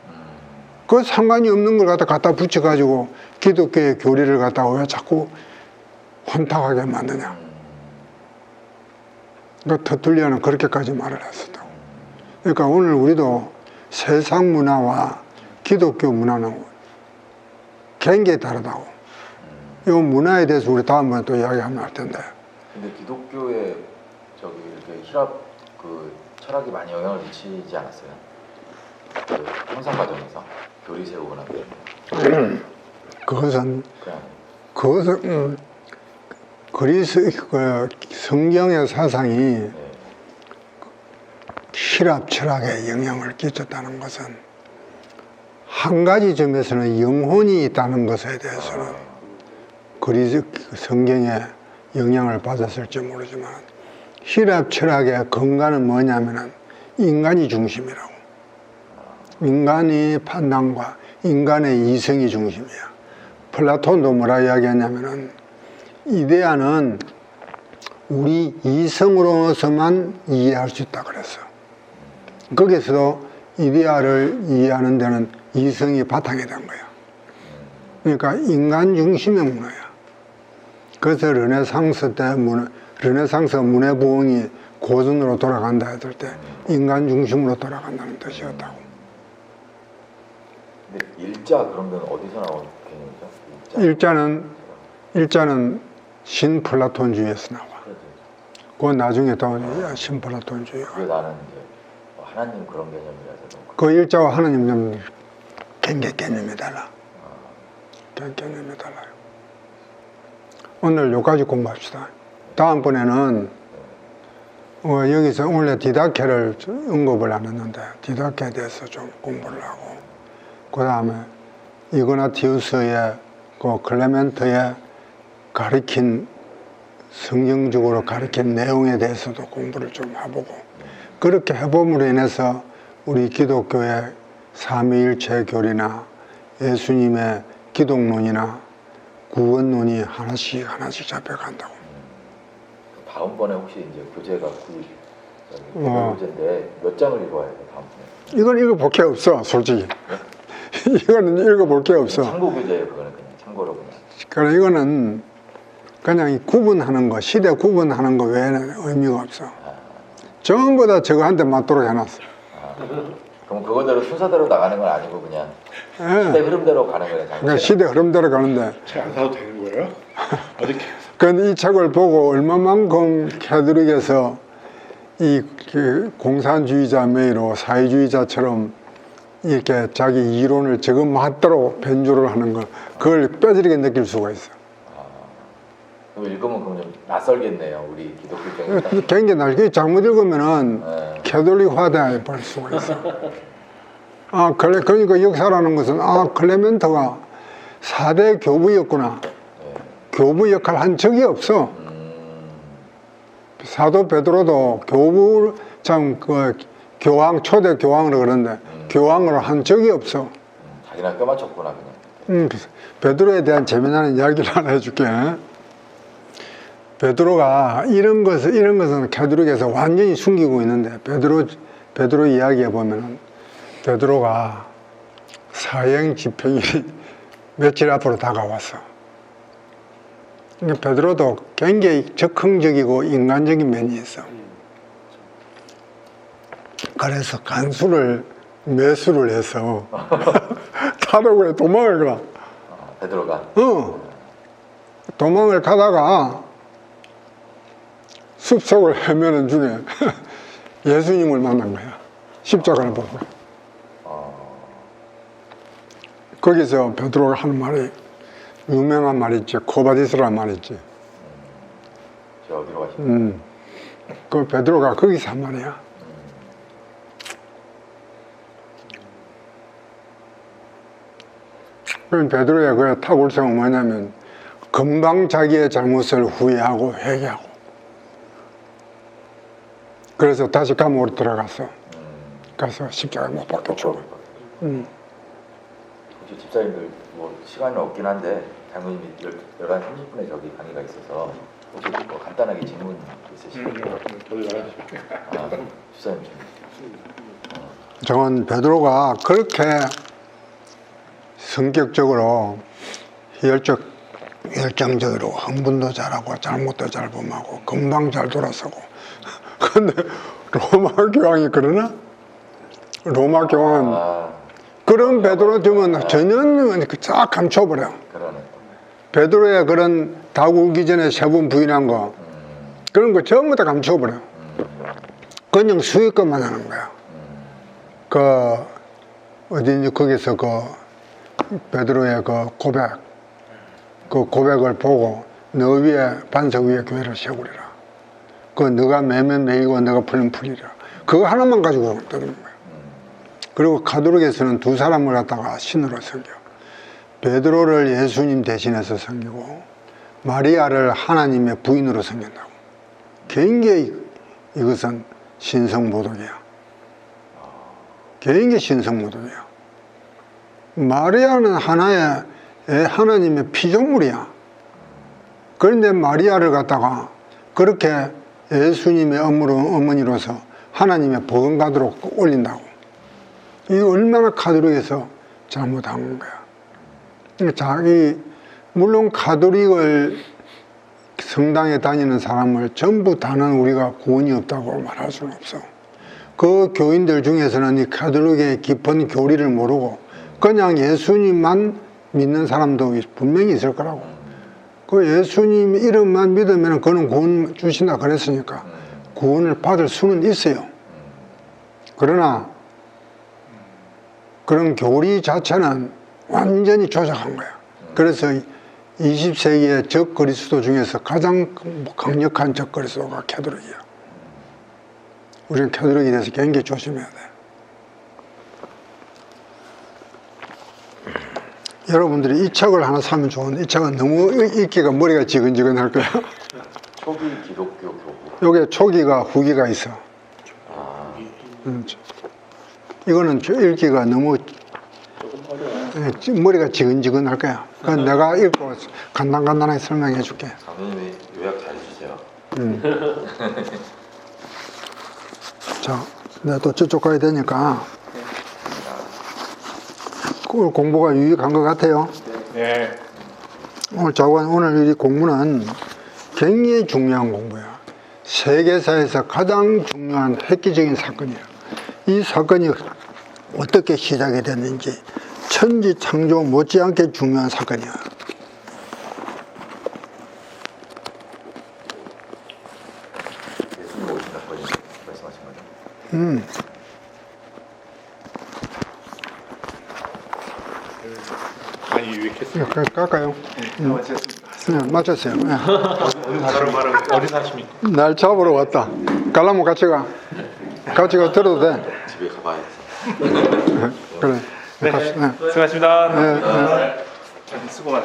A: 그 상관이 없는 걸 갖다 붙여가지고 기독교의 교리를 갖다가 왜 자꾸 혼탁하게 만드냐? 그러니까 터툴리안은 그렇게까지 말을 했었다고. 그러니까 오늘 우리도 세상 문화와 기독교 문화는 굉장히 다르다고. 이 문화에 대해서 우리 다음번에 또 이야기하면 할 텐데.
B: 근데 기독교에 이렇게 히랍 철학이 많이 영향을 미치지 않았어요? 그 형성 과정에서 교리 세우거나
A: 그것은 그리스 성경의 사상이 히랍 철학에 영향을 끼쳤다는 것은 한 가지 점에서는 영혼이 있다는 것에 대해서는 그리스 성경에 영향을 받았을지 모르지만 히랍 철학의 근간은 뭐냐면은 인간이 중심이라고. 인간의 판단과 인간의 이성이 중심이야. 플라톤도 뭐라 이야기하냐면은 이데아는 우리 이성으로서만 이해할 수 있다 그랬어. 거기서도 이데아를 이해하는 데는 이성이 바탕이 된 거야. 그러니까 인간 중심의 문화야. 그래서 르네상스 때 르네상스 문화 부흥이 고전으로 돌아간다 했을 때 인간 중심으로 돌아간다는 뜻이었다고.
B: 근데 일자 그러면 어디서 나온 개념이죠?
A: 일자는 신플라톤주의에서 나와. 그건 나중에 또 신플라톤주의가.
B: 그게 나는 이제 하나님 그런 개념이라서.
A: 그 일자와 하나님 개념이 달라. 개념이 달라요. 오늘 여기까지 공부합시다. 다음번에는 여기서 원래 디다케를 언급을 안 했는데 디다케에 대해서 좀 공부를 하고 그 다음에 이그나티우스의 그 클레멘트의 가르친 성경적으로 가르친 내용에 대해서도 공부를 좀 해보고 그렇게 해봄으로 인해서 우리 기독교의 삼위일체 교리나 예수님의 기독론이나 구원론이 하나씩 잡혀간다고.
B: 다음번에 혹시 이제 교재가 교재인데 몇 장을 읽어야 돼 다음번에?
A: 이건 읽어볼 게 없어 솔직히. 이거는 읽어볼 게 없어.
B: 참고 교재예요. 그거는 그냥 참고로 그냥.
A: 그래 이거는 그냥 구분하는 거 시대 구분하는 거 외에는 의미가 없어. 전부 다 저거한테 맞도록 해놨어.
B: 그럼 그거대로 순서대로 나가는 건 아니고 그냥 시대 흐름대로 가는 거예요.
A: 그러니까 시대 흐름대로 가는데.
C: 책 안 사도 되는 거예요? 어떻게?
A: 그런데 이 책을 보고 얼마만큼 캐드릭에서 이 공산주의자 메이로 사회주의자처럼 이렇게 자기 이론을 적어 맞도록 변주를 하는 거, 그걸 뼈저리게 느낄 수가 있어.
B: 그럼 읽으면 그럼 좀 낯설겠네요. 우리 기독교적인.
A: 굉장히 날개 잘못 읽으면은
B: 네.
A: 캐톨릭화돼 볼 수가 있어. 그러니까 역사라는 것은 클레멘트가 4대 교부였구나. 교부 역할 한 적이 없어. 사도 베드로도 교부 교황 초대 교황으로 그러는데 교황으로 한 적이 없어.
B: 자기랑 껴맞췄구나 그냥.
A: 베드로에 대한 재미나는 이야기를 하나 해줄게. 베드로가 이런 것은 캐톨릭에서 완전히 숨기고 있는데 베드로 이야기해 보면은 베드로가 사형 집행이 며칠 앞으로 다가왔어. 그러니까 베드로도 굉장히 적극적이고 인간적인 면이 있어. 그래서 매수를 해서 타로에 도망을 가.
B: 베드로가.
A: 도망을 가다가 숲속을 헤매는 중에 예수님을 만난 거야. 십자가를 보고. 거기서 베드로가 하는 말이 유명한 말이 있지. 코바디스라는 말이 있지.
B: 저 어디로 가시나요?
A: 그 베드로가 거기서 한 말이야. 그럼 베드로의 그 탁월성은 뭐냐면 금방 자기의 잘못을 후회하고 회개하고, 그래서 다시 감옥으로 들어갔어. 가서 십자가에 못 박혀 죽어.
B: 혹시 집사님들 뭐 시간은 없긴 한데 장로님이 11시 30분에 저기 강의가 있어서 혹시 뭐 간단하게 질문 있으실까요? 집사님
A: 저건 베드로가 그렇게 성격적으로 열정적으로 흥분도 잘하고 잘못도 잘 범하고 금방 잘 돌아서고. 근데 로마 교황이 그러나? 로마 교황은 그런 베드로 주면 전혀 쫙 감춰버려.
B: 그러네.
A: 베드로의 그런 닭 울기 전에 세 번 부인한 거, 그런 거 전부 다 감춰버려. 그냥 수익금만 하는 거야. 어딘지 거기서 베드로의 그 고백을 보고 너 위에 반석 위에 교회를 세우리라. 너가 매면 매이고 너가 풀면 풀리라. 그거 하나만 가지고 떠드는 거야. 그리고 가톨릭에서는 두 사람을 갖다가 신으로 섬겨. 베드로를 예수님 대신해서 섬기고 마리아를 하나님의 부인으로 섬긴다고. 굉장히 이것은 신성모독이야. 굉장히 신성모독이야. 마리아는 하나님의 피조물이야. 그런데 마리아를 갖다가 그렇게 예수님의 어머니로서 하나님의 보건가도로 올린다고. 이게 얼마나 가톨릭에서 잘못한 거야. 물론 가톨릭을 성당에 다니는 사람을 전부 다는 우리가 구원이 없다고 말할 수는 없어. 그 교인들 중에서는 이 가톨릭의 깊은 교리를 모르고 그냥 예수님만 믿는 사람도 분명히 있을 거라고. 그 예수님 이름만 믿으면 그는 구원 주신다 그랬으니까 구원을 받을 수는 있어요. 그러나 그런 교리 자체는 완전히 조작한 거야. 그래서 20세기의 적그리스도 중에서 가장 강력한 적그리스도가 캐톨릭이야. 우리는 캐톨릭에 대해서 굉장히 조심해야 돼. 여러분들이 이 책을 하나 사면 좋은데, 이 책은 너무 읽기가 머리가 지근지근할 거야.
B: 초기 기독교 교부.
A: 요게 초기가 후기가 있어. 이거는 읽기가 너무 머리가 지근지근할 거야. 그래서 내가 읽고 간단하게 설명해 줄게.
B: 강의님이 요약 잘 해주세요.
A: 자, 내가 또 저쪽 가야 되니까 오늘 공부가 유익한 것 같아요.
C: 네.
A: 오늘 이 공부는 굉장히 중요한 공부야. 세계사에서 가장 중요한 획기적인 사건이야. 이 사건이 어떻게 시작이 됐는지 천지 창조 못지않게 중요한 사건이야.
B: 예수님 오신 사건이 말씀하신 거죠?
D: 마치겠습니다.
A: 깎아요. 네, 맞췄어요. 네.
C: 어디 사십니까?
A: 날 잡으러 왔다. 갈라면 같이 가. 같이 가 들어도 돼.
B: 집에 가봐야겠어.
A: 그래.
C: 네,
A: 갑시다.
C: 수고하셨습니다.
A: 네, 네.
C: 수고 많으셨습니다.